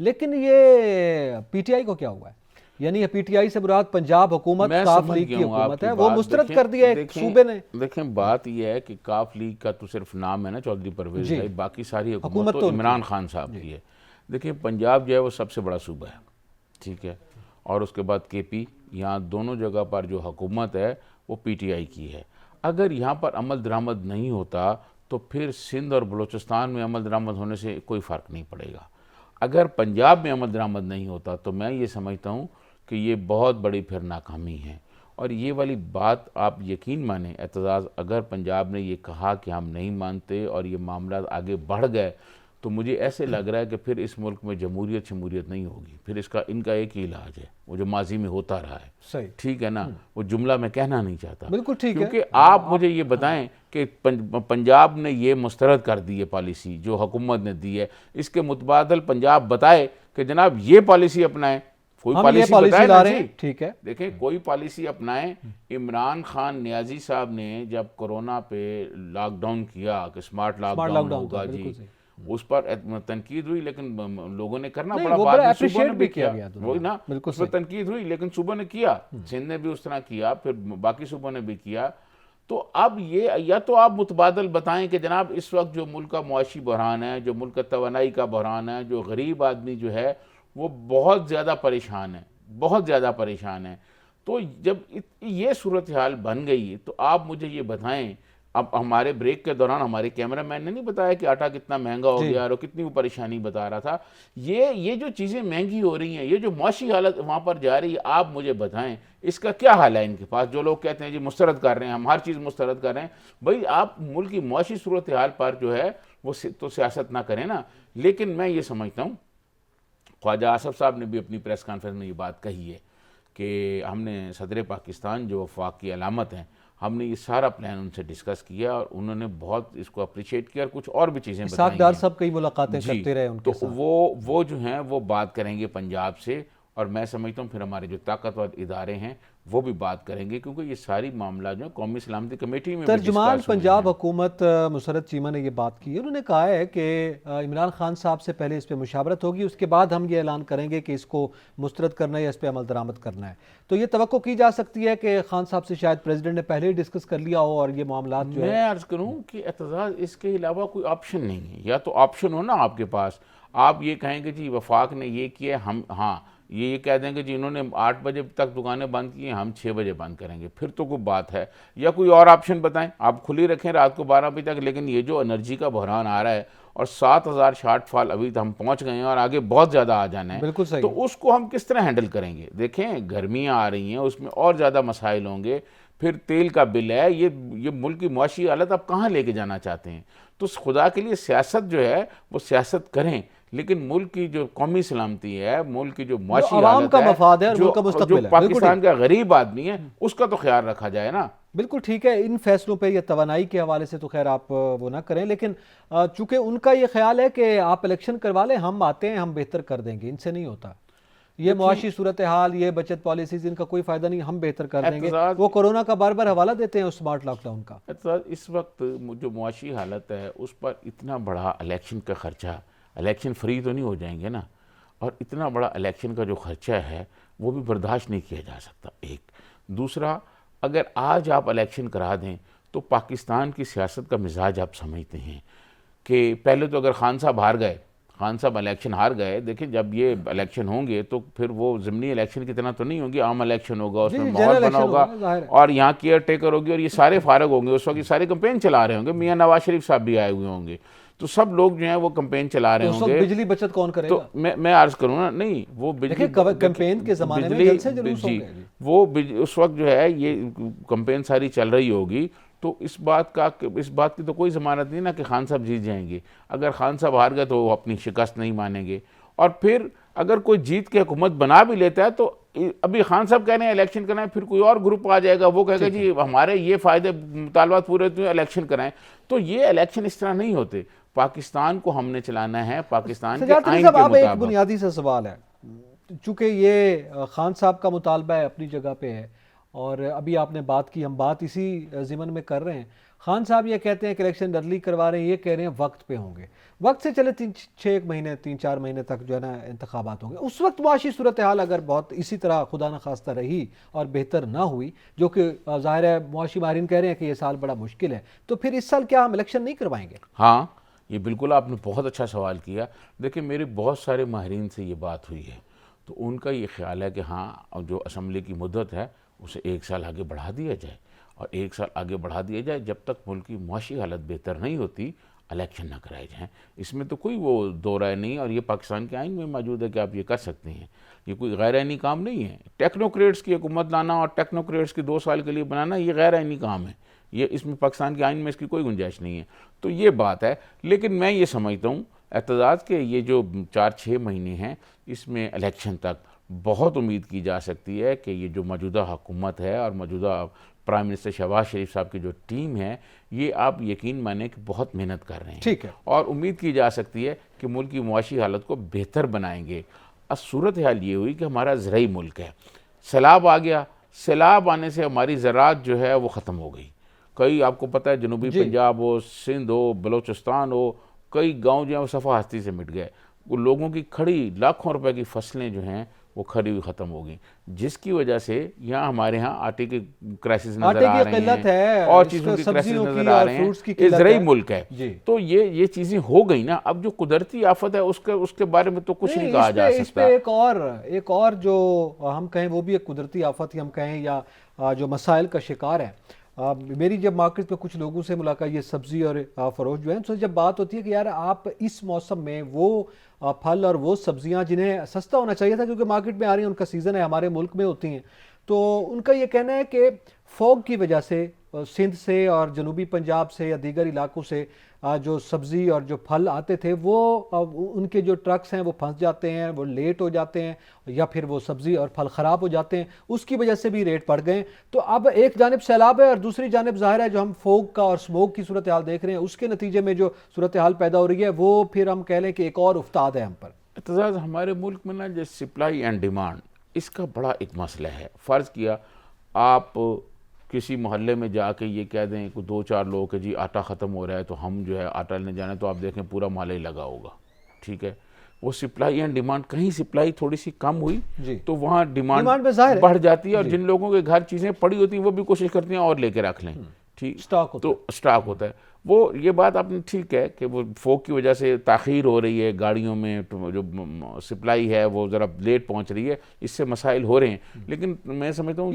लेकिन ये पीटीआई को क्या हुआ है? यानी पीटीआई से मुराद पंजाब हुकूमत, काफ लीग की हुकूमत है, वो मुस्तरद कर दिया एक सूबे ने। देखें, बात यह है कि काफ लीग का तो सिर्फ नाम है ना, चौधरी परवेज भाई, बाकी सारी हुकूमत तो इमरान खान साहब की है। देखिए, पंजाब जो है वो सबसे बड़ा सूबा है, ठीक है, और उसके बाद केपी, यहाँ दोनों जगह पर जो हुकूमत है वो पीटीआई की है। अगर यहाँ पर अमल दरामद नहीं होता तो फिर सिंध और बलूचिस्तान में अमल दरामद होने से कोई फ़र्क नहीं पड़ेगा। अगर पंजाब में अमल दरामद नहीं होता तो मैं ये समझता हूँ कि ये बहुत बड़ी फिर नाकामी है। और ये वाली बात आप यकीन माने, एतजाज़ अगर पंजाब ने ये कहा कि हम नहीं मानते और ये मामला आगे बढ़ गए, तो मुझे ऐसे लग रहा है कि फिर इस मुल्क में जमहूरियत शमूरियत नहीं होगी। फिर इनका एक ही इलाज है, वो जो माजी में होता रहा है। सही, ठीक है ना, वो जुमला मैं कहना नहीं चाहता, बिल्कुल ठीक है। क्योंकि आप मुझे ये बताएं कि पंजाब ने ये मुस्तरद कर दी है पॉलिसी जो हुकूमत ने दी है, इसके मुतबादल पंजाब बताए कि जनाब ये पॉलिसी अपनाएं, कोई पॉलिसी बताए ना जी। ठीक है, देखें, कोई पॉलिसी अपनाएं। इमरान खान नियाजी साहब ने जब कोरोना पे लॉकडाउन किया कि स्मार्ट लॉकडाउन होगा जी, उस पर तनकीद हुई, लेकिन लोगों ने करना पड़ा, बाद में सूबों ने भी किया, वही ना, उस पर तनकीद हुई लेकिन सूबों ने किया, सिंध ने भी उस तरह किया, फिर बाकी सूबों ने भी किया। तो अब ये, या तो आप मुतबादल बताएं कि जनाब इस वक्त जो मुल्क का मुआशी बहरान है, जो मुल्क का तवानाई का बहरान है, जो गरीब आदमी जो है वो बहुत ज़्यादा परेशान है, बहुत ज़्यादा परेशान है। तो जब ये सूरत हाल बन गई तो आप मुझे ये बताएं, अब हमारे ब्रेक के दौरान हमारे कैमरामैन ने नहीं बताया कि आटा कितना महंगा हो गया और कितनी वो परेशानी बता रहा था। ये जो चीज़ें महंगी हो रही हैं, ये जो मुआशी हालत वहाँ पर जा रही है, आप मुझे बताएं इसका क्या हाल है इनके पास। जो लोग कहते हैं जी मुस्तरद कर रहे हैं, हम हर चीज़ मुस्तरद कर रहे हैं, भाई आप मुल्क की मुआशी सूरत हाल पर जो है वो तो सियासत ना करें ना। लेकिन मैं ये समझता हूँ, ख्वाजा आसफ साहब ने भी अपनी प्रेस कॉन्फ्रेंस में ये बात कही है कि हमने सदर पाकिस्तान जो वफाक की अलामत हैं, हमने ये सारा प्लान उनसे डिस्कस किया और उन्होंने बहुत इसको अप्रिशिएट किया और कुछ और भी चीज़ें बताई हैं। सब कई मुलाकातें करते रहे उनके साथ। वो जो हैं वो बात करेंगे पंजाब से, और मैं समझता हूँ फिर हमारे जो ताकतवर इदारे हैं वो भी बात करेंगे, क्योंकि ये सारी मामला जो कौमी सलामती कमेटी में तर्जुमान पंजाब हुकूमत मुसरत चीमा ने ये बात की। उन्होंने कहा है कि इमरान खान साहब से पहले इस पर मुशावरत होगी, उसके बाद हम ये ऐलान करेंगे कि इसको मुस्तरद करना है या इस पर अमल दरामद करना है। तो ये तवक्को की जा सकती है कि खान साहब से शायद प्रेसिडेंट ने पहले ही डिस्कस कर लिया हो और ये मामला जो है। मैं अर्ज करूँ कि एतजाज़ इसके अलावा कोई ऑप्शन नहीं है। या तो ऑप्शन हो ना आपके पास, आप ये कहेंगे जी वफाक ने ये किया, हम हाँ ये कह देंगे जी इन्होंने 8 बजे तक दुकानें बंद की हैं, हम 6 बजे बंद करेंगे, फिर तो कोई बात है। या कोई और ऑप्शन बताएं, आप खुली रखें रात को 12 बजे तक, लेकिन ये जो एनर्जी का बहरान आ रहा है और 7000 शॉर्टफॉल अभी तो हम पहुंच गए हैं और आगे बहुत ज़्यादा आ जाना है, बिल्कुल सही। तो उसको हम किस तरह हैंडल करेंगे। देखें, गर्मियाँ आ रही हैं, उसमें और ज़्यादा मसाइल होंगे, फिर तेल का बिल है, ये मुल्क की मुआशी हालत आप कहाँ लेके जाना चाहते हैं? तो खुदा के लिए सियासत जो है वो सियासत करें, लेकिन मुल्क की जो कौमी सलामती है, मुल्क की जो मुआशी आवाम हालत का है, मफाद है और जो मुल्क का जो मुस्तकबिल है। पाकिस्तान का गरीब आदमी है, उसका तो ख्याल रखा जाए ना। बिल्कुल ठीक है, इन फैसलों पे या तवानाई के हवाले से तो खैर आप वो ना करें, लेकिन चूंकि उनका ये ख्याल है कि आप इलेक्शन करवा लें, हम आते हैं, हम बेहतर कर देंगे, इनसे नहीं होता। ये मुआशी सूरत हाल, ये बचत पॉलिसीज, इनका कोई फायदा नहीं, हम बेहतर कर देंगे। वो कोरोना का बार बार हवाला देते हैं उस स्मार्ट लॉकडाउन का। इस वक्त जो मुआशी हालत है उस पर इतना बड़ा इलेक्शन का खर्चा, इलेक्शन फ्री तो नहीं हो जाएंगे ना, और इतना बड़ा इलेक्शन का जो खर्चा है वो भी बर्दाश्त नहीं किया जा सकता। एक दूसरा, अगर आज आप इलेक्शन करा दें तो पाकिस्तान की सियासत का मिजाज आप समझते हैं कि पहले तो अगर खान साहब हार गए, खान साहब इलेक्शन हार गए, देखिए जब ये इलेक्शन होंगे तो फिर वो ज़िमनी इलेक्शन की तरह तो नहीं होंगी, आम इलेक्शन होगा, उसमें माहौल बना होगा और यहाँ केयर टेकर होगी और ये सारे फारग होंगे, उस वक्त ये सारे कैंपेन चला रहे होंगे, मियाँ नवाज शरीफ साहब भी आए हुए होंगे, तो सब लोग जो हैं वो कैंपेन चला रहे होंगे। बिजली बचत कौन करेगा? तो मैं अर्ज करूँ ना, नहीं वो बिजली कैंपेन के ज़माने में जलसे जुलूस होंगे, वो उस वक्त जो है ये कैंपेन सारी चल रही होगी, तो इस बात की तो कोई ज़मानत नहीं ना कि खान साहब जीत जाएंगे। अगर खान साहब हार गए तो वो अपनी शिकस्त नहीं मानेंगे, और फिर अगर कोई जीत के हुकूमत बना भी लेता है तो अभी खान साहब कह रहे हैं इलेक्शन कराएं, फिर कोई और ग्रुप आ जाएगा, वो कहेगा जी हमारे ये फ़ायदे मुतालबात पूरे होते हैं, इलेक्शन कराएं। तो ये इलेक्शन इस तरह नहीं होते। पाकिस्तान को हमने चलाना है पाकिस्तान के आइन के मुताबिक। एक बुनियादी सा सवाल है, चूंकि ये खान साहब का मुतालबा है, अपनी जगह पे है, और अभी आपने बात की, हम बात इसी ज़िमन में कर रहे हैं। खान साहब ये कहते हैं कि इलेक्शन अर्ली करवा रहे हैं, ये कह रहे हैं वक्त पे होंगे, वक्त से चले 3-6 महीने 3-4 महीने तक जो है ना इंतखाबात होंगे। उस वक्त मुआशी सूरत हाल अगर बहुत इसी तरह खुदा न खास्ता रही और बेहतर ना हुई, जो कि ज़ाहिर है मुआशी माहिरीन कह रहे हैं कि ये साल बड़ा मुश्किल है, तो फिर इस साल क्या हम इलेक्शन नहीं करवाएंगे? हाँ, ये बिल्कुल आपने बहुत अच्छा सवाल किया। देखिए मेरे बहुत सारे माहिरीन से ये बात हुई है, तो उनका ये ख्याल है कि हाँ, जो असम्बली की मुद्दत है उसे 1 साल आगे बढ़ा दिया जाए, और 1 साल आगे बढ़ा दिया जाए जब तक मुल्क की मुआशी हालत बेहतर नहीं होती, इलेक्शन ना कराए जाएँ। इसमें तो कोई वो दो राय नहीं, और ये पाकिस्तान के आइन में मौजूद है कि आप ये कर सकते हैं। ये कोई गैर आइनी काम नहीं है। टेक्नोक्रेट्स की हुकूमत लाना और टेक्नोक्रेट्स की 2 साल के लिए बनाना, ये गैर आइनी काम है। ये इसमें पाकिस्तान के आइन में इसकी कोई गुंजाइश नहीं है। तो ये बात है, लेकिन मैं ये समझता हूँ एतजाज़ के ये जो 4-6 महीने हैं, इसमें इलेक्शन तक बहुत उम्मीद की जा सकती है कि ये जो मौजूदा हुकूमत है और मौजूदा प्राइम मिनिस्टर शहबाज शरीफ साहब की जो टीम है, ये आप यकीन माने कि बहुत मेहनत कर रहे हैं। ठीक है, और उम्मीद की जा सकती है कि मुल्क की मुआशी हालत को बेहतर बनाएंगे। अब सूरत हाल ये हुई कि हमारा ज़राई मुल्क है, सैलाब आ गया, सैलाब आने से हमारी ज़राअत जो है वो ख़त्म हो गई। कई आपको पता है जनूबी पंजाब हो, सिंध हो, बलोचिस्तान हो, कई गांव जो है वो सफ़ा हस्ती से मिट गए। वो लोगों की खड़ी लाखों रुपए की फसलें जो हैं वो खड़ी हुई ख़त्म हो गई, जिसकी वजह से यहाँ हमारे यहाँ आटे की क्राइसिस नज़र आ रही हैं और चीज़ों की क्राइसिस नज़र आ रहे हैं। ये ज़राई मुल्क है, तो ये चीज़ें हो गई ना। अब जो कुदरती आफत है उसके बारे में तो कुछ नहीं कहा जा सकता। इस पे एक और जो हम कहें वो भी एक कुदरती आफत ही हम कहें, या जो मसाइल का शिकार है। मेरी जब मार्केट में कुछ लोगों से मुलाकात, ये सब्ज़ी और फ़रोश जो है, तो जब बात होती है कि यार आप इस मौसम में वो फल और वो सब्ज़ियां जिन्हें सस्ता होना चाहिए था क्योंकि मार्केट में आ रही हैं, उनका सीज़न है, हमारे मुल्क में होती हैं, तो उनका ये कहना है कि फॉग की वजह से सिंध से और जनूबी पंजाब से या दीगर इलाकों से जो सब्ज़ी और जो फल आते थे वो उनके जो ट्रक्स हैं वो फंस जाते हैं, वो लेट हो जाते हैं, या फिर वो सब्ज़ी और फल ख़राब हो जाते हैं, उसकी वजह से भी रेट बढ़ गए। तो अब एक जानिब सैलाब है और दूसरी जानिब ज़ाहिर है जो हम फोग का और स्मोक की सूरत हाल देख रहे हैं, उसके नतीजे में जो सूरत हाल पैदा हो रही है वो फिर हम कह लें कि एक और उफ्ताद है हम पर। एतजाज़ हमारे मुल्क में ना जो सप्लाई एंड डिमांड, इसका बड़ा एक मसला है। फ़र्ज़ किया आप किसी मोहल्ले में जाके ये कह दें कि 2-4 लोग के जी आटा ख़त्म हो रहा है तो हम जो है आटा लेने जाना है, तो आप देखें पूरा मोहल्ला ही लगा होगा। ठीक है, वो सप्लाई एंड डिमांड, कहीं सप्लाई थोड़ी सी कम हुई तो वहाँ डिमांड बढ़ जाती है, और जिन लोगों के घर चीज़ें पड़ी होती हैं वो भी कोशिश करते हैं और लेके रख लें। ठीक, स्टॉक होता है। वो ये बात आपने ठीक है कि वो फोक की वजह से ताख़ीर हो रही है, गाड़ियों में जो सप्लाई है वो ज़रा लेट पहुंच रही है, इससे मसाइल हो रहे हैं। लेकिन मैं समझता हूँ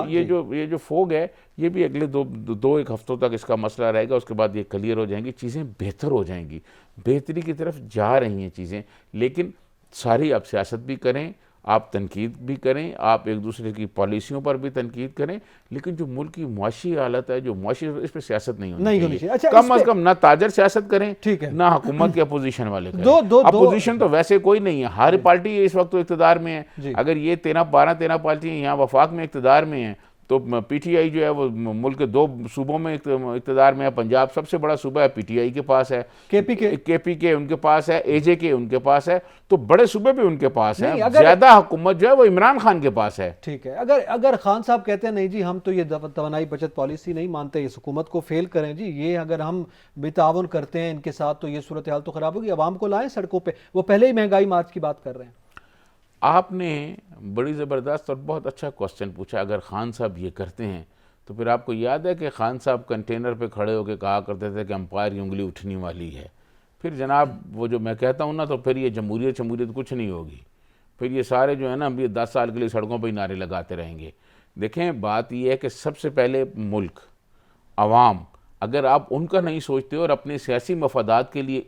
ये जो फोग है ये भी अगले 2-1 हफ्तों तक इसका मसला रहेगा, उसके बाद ये क्लियर हो जाएंगी, चीज़ें बेहतर हो जाएंगी, बेहतरी की तरफ जा रही हैं चीज़ें। लेकिन सारी आप सियासत भी करें आप तनकीद भी करें, आप एक दूसरे की पॉलिसियों पर भी तनकीद करें, लेकिन जो मुल्क की मुआशी हालत है, जो मुआशी, इस पर सियासत नहीं होनी चाहिए। अच्छा, कम अज कम ना ताजर सियासत करें, ठीक है, ना हुकूमत के अपोजिशन वाले करें। अपोजिशन तो वैसे कोई नहीं है, हर पार्टी इस वक्त तो इक़्तिदार में है। अगर ये 13 पार्टियां यहाँ वफाक में इक़्तिदार में हैं, तो पीटीआई जो है वो मुल्क के 2 सूबों में इक़्तिदार में है। पंजाब सबसे बड़ा सूबा है, पीटीआई के पास है, केपी के उनके पास है, एजे के उनके पास है, तो बड़े सूबे भी उनके पास है। ज्यादा हुकूमत जो है वो इमरान खान के पास है। ठीक है, अगर खान साहब कहते हैं नहीं जी हम तो ये तवानाई बचत पॉलिसी नहीं मानते, इस हुकूमत को फेल करें जी, ये अगर हम बेताउन करते हैं इनके साथ तो ये सूरत हाल तो खराब होगी, आवाम को लाएं सड़कों पर। वो पहले ही महंगाई मार्च की बात कर रहे हैं। आपने बड़ी ज़बरदस्त और बहुत अच्छा क्वेश्चन पूछा। अगर खान साहब ये करते हैं तो फिर आपको याद है कि खान साहब कंटेनर पे खड़े होकर कहा करते थे कि अंपायर की उंगली उठने वाली है। फिर जनाब वो जो मैं कहता हूँ ना, तो फिर ये जमहूरियत कुछ नहीं होगी। फिर ये सारे जो है ना, हम ये 10 साल के लिए सड़कों पर ही नारे लगाते रहेंगे। देखें, बात यह है कि सबसे पहले मुल्क, अवाम, अगर आप उनका नहीं सोचते और अपने सियासी मफादात के लिए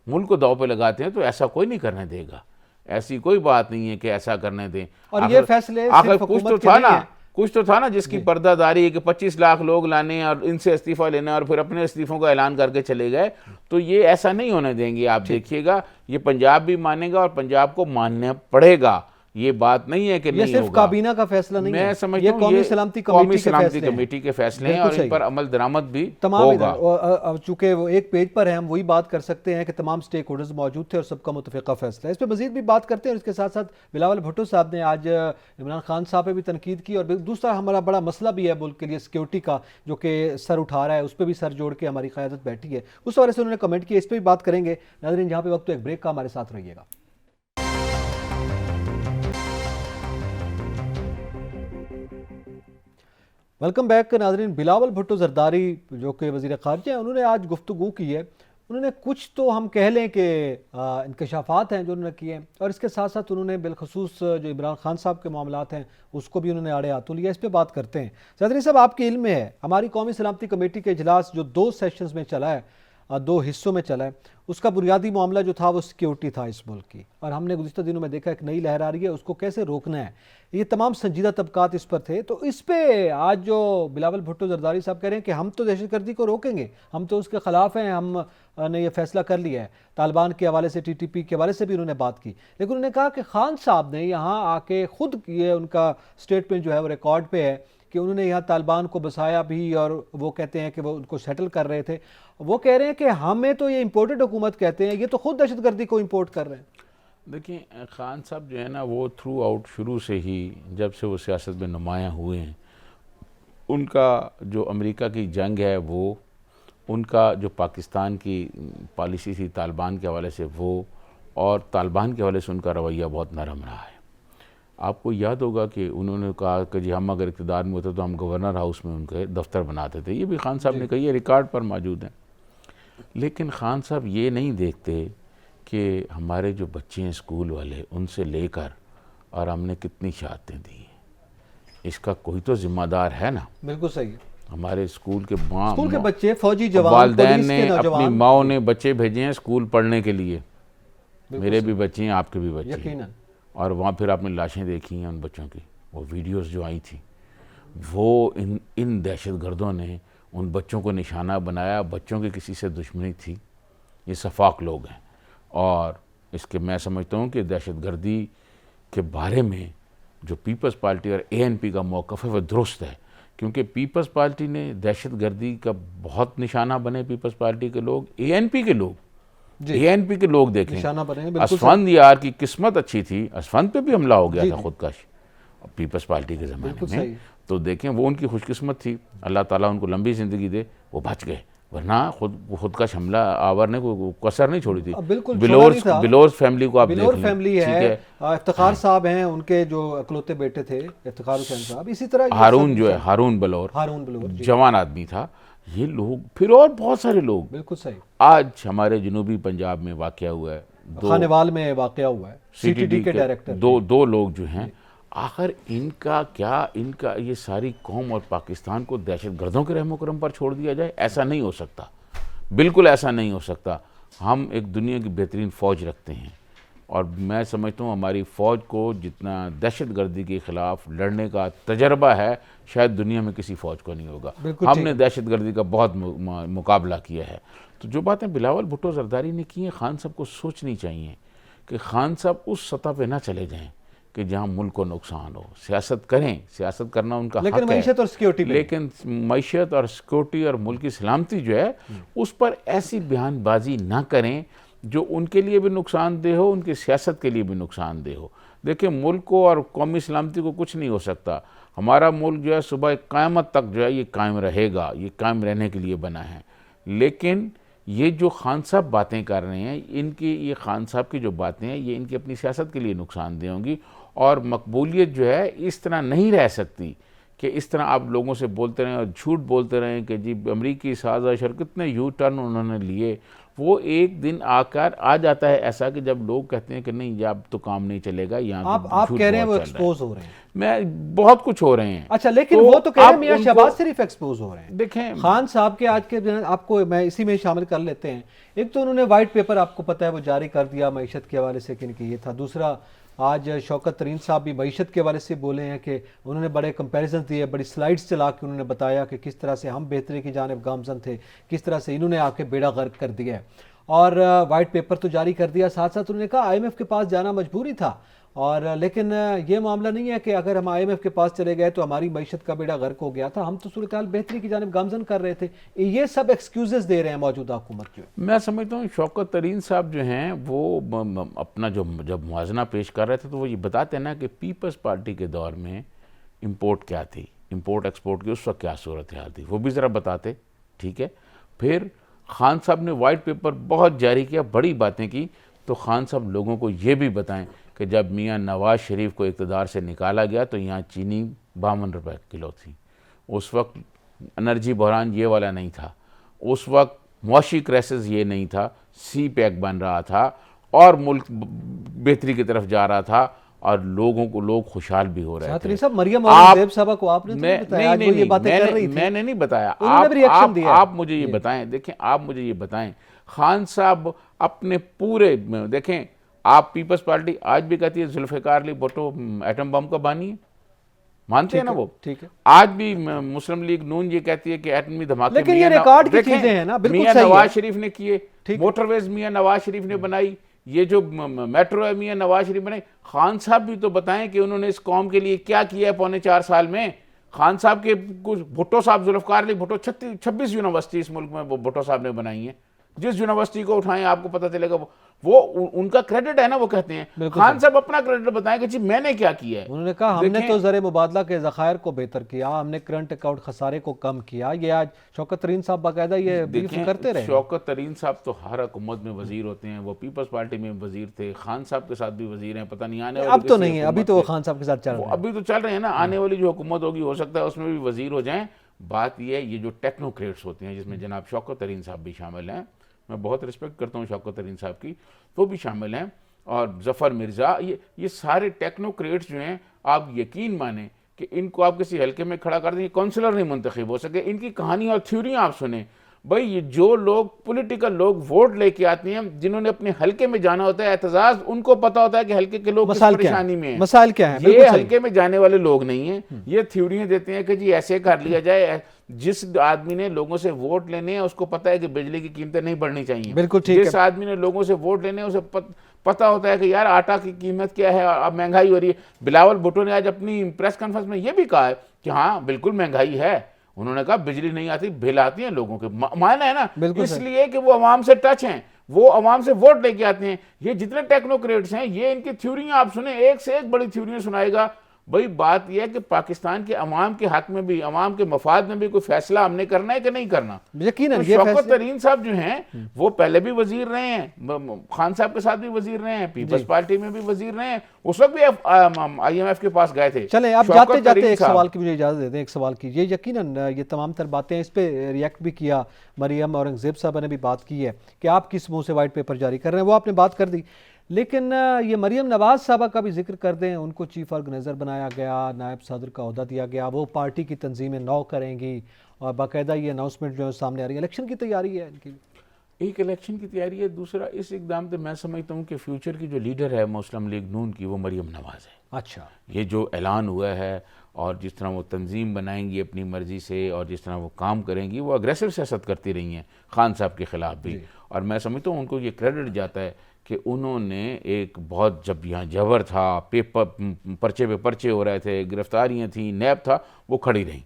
मुल्क को दाव पे लगाते हैं तो ऐसा कोई नहीं करने देगा। ऐसी कोई बात नहीं है कि ऐसा करने दें। और ये फैसले आखिर कुछ तो था ना जिसकी पर्दादारी है कि 25 लाख लोग लाने और इनसे इस्तीफा लेना और फिर अपने इस्तीफों का ऐलान करके चले गए। तो ये ऐसा नहीं होने देंगे। आप देखिएगा, ये पंजाब भी मानेगा और पंजाब को मानना पड़ेगा। ये बात नहीं है कि नहीं सिर्फ होगा। काबीना का फैसला नहीं मैं है, समझता हूं कौमी सलामती कमेटी के फैसले हैं और इन पर अमल दरामद भी होगा। चूंकि वो एक पेज पर है, हम वही बात कर सकते हैं कि तमाम स्टेक होल्डर्स मौजूद थे और सबका मुतफ़िक़ा फैसला है। इस पर मजीद भी बात करते हैं। इसके साथ साथ बिलावल भुट्टो साहब ने आज इमरान खान साहब पे भी तनकीद की और दूसरा हमारा बड़ा मसला भी है मुल्क के लिए सिक्योरिटी का, जो कि सर उठा रहा है, उस पर भी सर जोड़ के हमारी क़यादत बैठी है। उस हवाले से उन्होंने कमेंट किया, इस पर भी बात करेंगे। नाज़रीन, जहाँ पे वक्त तो एक ब्रेक का, हमारे साथ रहिएगा। वेलकम बैक नाज़रीन। बिलावल भुट्टो ज़रदारी जो कि वज़ीर ख़ारिजा हैं, उन्होंने आज गुफ्तगू की है। उन्होंने कुछ तो हम कह लें कि इंकशाफात हैं जो उन्होंने किए हैं, और इसके साथ साथ उन्होंने बिलखसूस जो इमरान खान साहब के मामलात हैं उसको भी उन्होंने आड़े हाथों लिया। इस पर बात करते हैं। ज़रदारी साहब, आपके इल्म में है हमारी कौमी सलामती कमेटी के इजलास जो 2 सेशंस में चला है, 2 हिस्सों में चला है, उसका बुनियादी मामला जो था वो सिक्योरिटी था इस मुल्क की। और हमने गुज़िश्ता दिनों में देखा एक नई लहर आ रही है, उसको कैसे रोकना है, ये तमाम संजीदा तबकात इस पर थे। तो इस पे आज जो बिलावल भुट्टो ज़रदारी साहब कह रहे हैं कि हम तो दहशतगर्दी को रोकेंगे, हम तो उसके ख़िलाफ़ हैं, हमने ये फैसला कर लिया है। तालिबान के हवाले से, TTP के हवाले से भी उन्होंने बात की, लेकिन उन्होंने कहा कि खान साहब ने यहाँ आके खुद, ये उनका स्टेटमेंट जो है वो रिकॉर्ड पे है कि उन्होंने यहाँ तालिबान को बसाया भी, और वो कहते हैं कि वो उनको सेटल कर रहे थे। वो कह रहे हैं कि हमें तो ये इम्पोर्टेड हुकूमत कहते हैं, ये तो खुद दहशतगर्दी को इम्पोर्ट कर रहे हैं। देखिए, खान साहब जो है ना, वो थ्रू आउट शुरू से ही, जब से वो सियासत में नुमायाँ हुए हैं, उनका जो अमेरिका की जंग है वो, उनका जो पाकिस्तान की पॉलिसी थी तालिबान के हवाले से वो, और तालिबान के हवाले से उनका रवैया बहुत नरम रहा है। आपको याद होगा कि उन्होंने कहा कि जी हम अगर इक़्तिदार में होते तो हम गवर्नर हाउस में उनके दफ्तर बनाते थे। ये भी खान साहब ने कही है, रिकॉर्ड पर मौजूद है। लेकिन खान साहब ये नहीं देखते कि हमारे जो बच्चे हैं स्कूल वाले, उनसे लेकर और हमने कितनी शहादतें दी हैं, इसका कोई तो जिम्मेदार है ना। बिल्कुल सही है। हमारे स्कूल के बच्चे, फौजी जवान, वालिदैन ने, अपनी माओ ने बच्चे भेजे हैं स्कूल पढ़ने के लिए। मेरे भी बच्चे हैं, आपके भी बच्चे हैं। और वहाँ फिर आपने लाशें देखी हैं उन बच्चों की, वो वीडियोस जो आई थी, वो इन दहशतगर्दों ने उन बच्चों को निशाना बनाया। बच्चों की किसी से दुश्मनी थी, ये सफाक लोग हैं। और इसके मैं समझता हूँ कि दहशतगर्दी के बारे में जो पीपल्स पार्टी और ANP का मौक़िफ़ है वो दुरुस्त है, क्योंकि पीपल्स पार्टी ने दहशतगर्दी का बहुत निशाना बने। पीपल्स पार्टी के लोग, ANP के लोग, ANP के लोग देखें, असफंद यार की किस्मत अच्छी थी, असफंद पे भी हमला हो गया था खुदकश पीपल्स पार्टी के ज़माने में। तो देखें, वो उनकी खुशकिस्मत थी, अल्लाह ताला उनको लंबी ज़िंदगी दे, वो बच गए, वरना खुदकश हमला आवर ने कोई कसर नहीं छोड़ी थी। बिलोर फैमिली को आप देख लें, फैमिली है, इफ्तिखार साहब हैं, उनके जो अकलौते बेटे थे इफ्तिखार हुसैन साहब, इसी तरह हारून जो है, हारून बलोर जवान आदमी था। ये लोग, फिर और बहुत सारे लोग। बिल्कुल सही। आज हमारे जनूबी पंजाब में वाक़या हुआ है, खानेवाल में वाक़या हुआ है, CTD के डायरेक्टर दो लोग जो हैं, आखिर इनका ये सारी कौम और पाकिस्तान को दहशतगर्दों के रहमो करम पर छोड़ दिया जाए? ऐसा नहीं हो सकता, बिल्कुल ऐसा नहीं हो सकता। हम एक दुनिया की बेहतरीन फ़ौज रखते हैं और मैं समझता हूँ हमारी फ़ौज को जितना दहशतगर्दी के ख़िलाफ़ लड़ने का तजर्बा है शायद दुनिया में किसी फ़ौज को नहीं होगा। हमने दहशतगर्दी का बहुत मुकाबला किया है। तो जो बातें बिलावल भुट्टो जरदारी ने की हैं, खान साहब को सोचनी चाहिए कि खान साहब उस सतह पे ना चले जाएं कि जहां मुल्क को नुकसान हो। सियासत करें, सियासत करना उनका हक है, लेकिन मईशत और सिक्योरिटी लेकिन मईशत और सिक्योरिटी और मुल्क की सलामती जो है उस पर ऐसी बयानबाजी ना करें जो उनके लिए भी नुकसानदेह हो, उनकी सियासत के लिए भी नुकसानदेह हो। देखिए, मुल्क को और कौमी सलामती को कुछ नहीं हो सकता। हमारा मुल्क जो है सुबह क़यामत तक जो है ये कायम रहेगा, ये कायम रहने के लिए बना है। लेकिन ये जो खान साहब बातें कर रहे हैं, इनकी ये खान साहब की जो बातें हैं ये इनकी अपनी सियासत के लिए नुकसानदेह होंगी और मकबूलियत जो है इस तरह नहीं रह सकती कि इस तरह आप लोगों से बोलते रहें और झूठ बोलते रहें कि जी अमरीकी साजिश और कितने यू टर्न उन्होंने लिए। वो एक दिन आकर आ जाता है ऐसा कि जब लोग कहते हैं कि नहीं ये अब तो काम नहीं चलेगा, यहाँ आप कह रहे हैं वो एक्सपोज हो रहे हैं। मैं बहुत कुछ हो रहे हैं। अच्छा, लेकिन वो तो कह रहे हैं मियां शहबाज शरीफ एक्सपोज हो रहे हैं। देखें खान साहब के आज के, आपको मैं इसी में शामिल कर लेते हैं। एक तो उन्होंने वाइट पेपर, आपको पता है, वो जारी कर दिया मईशत के हवाले से कि ये था। दूसरा, आज शौकत तरीन साहब भी मईशत के हवाले से बोले हैं कि उन्होंने बड़े कंपैरिजन दिए, बड़ी स्लाइड्स चला के उन्होंने बताया कि किस तरह से हम बेहतरी की जानिब गामजन थे, किस तरह से इन्होंने आके बेड़ा गर्क कर दिया है। और वाइट पेपर तो जारी कर दिया, साथ साथ उन्होंने कहा IMF के पास जाना मजबूरी था। और लेकिन ये मामला नहीं है कि अगर हम IMF के पास चले गए तो हमारी मईशत का बेड़ा गर्क हो गया था, हम तो सूरत हाल बेहतरी की जानिब गामजन कर रहे थे। ये सब एक्सक्यूजेस दे रहे हैं मौजूदा हुकूमत के। मैं समझता हूँ शौकत तरीन साहब जो हैं वो अपना जब मुआजना पेश कर रहे थे तो वो ये बताते हैं ना कि पीपल्स पार्टी के दौर में इम्पोर्ट क्या थी, इम्पोर्ट एक्सपोर्ट की उस वक्त क्या सूरत हाल थी, वो भी ज़रा बताते। ठीक है, फिर खान साहब ने वाइट पेपर बहुत जारी किया, बड़ी बातें की, तो खान साहब लोगों को ये भी बताएं कि जब मियां नवाज शरीफ को इक़्तिदार से निकाला गया तो यहाँ चीनी 52 रुपये किलो थी। उस वक्त एनर्जी बहरान ये वाला नहीं था, उस वक्त मुआशी क्राइसिस ये नहीं था, सी पैक बन रहा था और मुल्क बेहतरी की तरफ जा रहा था और लोग खुशहाल भी हो रहे थे। मरियम औरंगज़ेब साहबा को आपने मैंने नहीं बताया, आप मुझे ये बताएं। देखें, आप मुझे ये बताएं, खान साहब अपने पूरे देखें, आप पीपल्स पार्टी आज भी कहती है जुल्फ़िकार अली भुट्टो एटम बम का बानी है, मानते हैं ना वो? ठीक है। आज भी मुस्लिम लीग नून ये कहती है कि एटमी धमाके, लेकिन ये रिकॉर्ड की चीजें हैं ना, बिल्कुल मियां नवाज शरीफ ने किए, मोटरवेज मियां नवाज शरीफ ने बनाई, ये जो मेट्रो है मियां नवाज शरीफ बनाई। खान साहब भी तो बताएं कि उन्होंने इस कौम के लिए क्या किया है पौने 4 साल में। खान साहब के कुछ, भुट्टो साहब जुल्फ़िकार अली भुट्टो 26 यूनिवर्सिटी इस मुल्क में वो भुट्टो साहब ने बनाई है। जिस यूनिवर्सिटी को उठाएं आपको पता चलेगा वो उनका क्रेडिट है ना, वो कहते हैं। खान साहब अपना क्रेडिट बताएं कि जी मैंने क्या किया है। उन्होंने कहा हमने तो ज़र मुबादला के ज़खायर को बेहतर किया, हमने करंट अकाउंट खसारे को कम किया। ये आज शौकत तरीन साहब बाकायदा ये ब्रीफ करते रहे। शौकत तरीन साहब तो हर हुकूमत में वजीर होते हैं, वो पीपल्स पार्टी में वजीर थे, खान साहब के साथ भी वजीर हैं, पता नहीं आने वाली अब तो नहीं है, अभी तो वो खान साहब के साथ चल रहे हैं। अभी तो चल रहे हैं ना, आने वाली जो हुकूमत होगी हो सकता है उसमें भी वजीर हो जाएं। बात यह है, ये जो टेक्नोक्रेट्स होते हैं जिसमें जनाब शौकत तरीन साहब भी शामिल हैं, मैं बहुत रिस्पेक्ट करता हूँ शौकत तरीन साहब की, वो भी शामिल हैं, और जफ़र मिर्ज़ा, ये सारे टेक्नोक्रेट्स जो हैं, आप यकीन माने कि इनको आप किसी हल्के में खड़ा कर दें, काउंसलर नहीं मुंतखब हो सके। इनकी कहानी और थ्योरियाँ आप सुने भाई, ये जो लोग पॉलिटिकल लोग वोट लेके आते हैं, जिन्होंने अपने हल्के में जाना होता है एतजाज, उनको पता होता है कि हल्के के लोग किस परेशानी में हैं, मसाइल क्या है। ये हल्के में जाने वाले लोग नहीं हैं, ये थ्योरियाँ देते हैं कि जी ऐसे कर लिया जाए। जिस आदमी ने लोगों से वोट लेने हैं उसको पता है कि बिजली की कीमतें नहीं बढ़नी चाहिए। बिल्कुल ठीक है। जिस आदमी ने लोगों से वोट लेने हैं उसे पता होता है कि यार आटा की कीमत क्या है, अब महंगाई हो रही है। बिलावल भुट्टो ने आज अपनी प्रेस कॉन्फ्रेंस में ये भी कहा है कि हाँ बिल्कुल महंगाई है। उन्होंने कहा बिजली नहीं आती, बिल आती है लोगों के, माना है ना, इसलिए कि वो अवाम से टच हैं, वो अवाम से वोट लेके आते हैं। ये जितने टेक्नोक्रेट्स हैं, ये इनकी थ्योरियां आप सुने, एक से एक बड़ी थ्योरियां सुनाएगा। भाई बात यह है कि पाकिस्तान के अवाम के हक में भी, अवाम के मफाद में भी कोई फैसला हमने करना है कि नहीं करना। यकीनन तो शौकत तरीन साहब जो हैं वो पहले भी वजीर रहे हैं, खान साहब के साथ भी वजीर रहे हैं, पीपल्स पार्टी में भी वजीर रहे हैं, उस वक्त भी IMF के पास गए थे। चले आप जाते जाते एक सवाल की मुझे इजाजत दे दें, एक सवाल की। ये यकीनन ये तमाम तर बातें, इस पे रिएक्ट भी किया मरियम औरंगज़ेब साहब ने भी बात की है कि आप किस मुंह से वाइट पेपर जारी कर रहे हैं, वो आपने बात कर दी। लेकिन ये मरियम नवाज साहबा का भी जिक्र कर दें, उनको चीफ ऑर्गेनाइजर बनाया गया, नायब सदर का ओहदा दिया गया, वो पार्टी की तंजीमें नौ करेंगी और बाकायदा ये अनाउंसमेंट जो है सामने आ रही है, इलेक्शन की तैयारी है इनकी। एक इलेक्शन की तैयारी है, दूसरा इस इकदाम से मैं समझता हूँ कि फ्यूचर की जो लीडर है मुस्लिम लीग नून की, वो मरियम नवाज़ है। अच्छा, ये जो ऐलान हुआ है और जिस तरह वो तंजीम बनाएंगी अपनी मर्ज़ी से और जिस तरह वो काम करेंगी, वो अग्रेसिव सियासत करती रही हैं खान साहब के ख़िलाफ़ भी, और मैं समझता हूँ उनको ये क्रेडिट जाता है कि उन्होंने एक बहुत, जब यहाँ जबर था, पेपर पर्चे पे पर्चे हो रहे थे, गिरफ्तारियाँ थी, नैब था, वो खड़ी रहीं।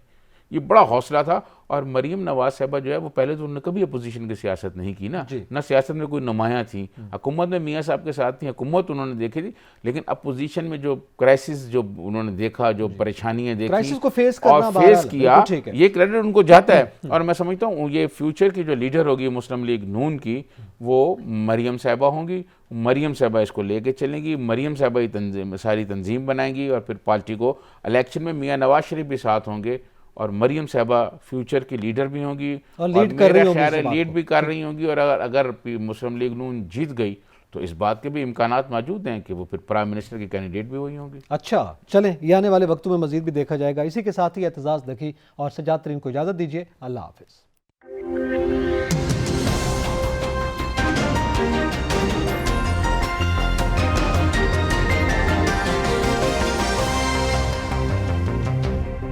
ये बड़ा हौसला था। और मरीम नवाज साहबा जो है वो पहले तो उन्होंने कभी अपोजिशन की सियासत नहीं की ना, ना सियासत में कोई नुमायाँ थी, हुकूमत में मियाँ साहब के साथ थी, हुकूमत उन्होंने देखी थी, लेकिन अपोजिशन में जो क्राइसिस जो उन्होंने देखा, जो परेशानियाँ देखी को फेस और करना फेस बहरहाल, किया, बिल्कुल ठीक है। ये क्रेडिट उनको जाता है। और मैं समझता हूँ ये फ्यूचर की जो लीडर होगी मुस्लिम लीग नून की, वो मरियम साहबा होंगी। मरियम साहबा इसको लेके चलेंगी, मरियम साहबा ही तंजीम, सारी तंजीम बनाएंगी, और फिर पार्टी को इलेक्शन में मियाँ नवाज शरीफ भी साथ होंगे, और मरियम साहबा फ्यूचर की लीडर भी होंगी और लीड कर रही होंगी, लीड भी कर रही होंगी। और अगर मुस्लिम लीग नून जीत गई तो इस बात के भी इम्कानात मौजूद हैं कि वो फिर प्राइम मिनिस्टर की कैंडिडेट भी वही होंगी। अच्छा, चलें, ये आने वाले वक्तों में मजीद भी देखा जाएगा। इसी के साथ ही एतजाज़ नकी और सजाद तरीन को इजाज़त दीजिए। अल्लाह हाफिज़।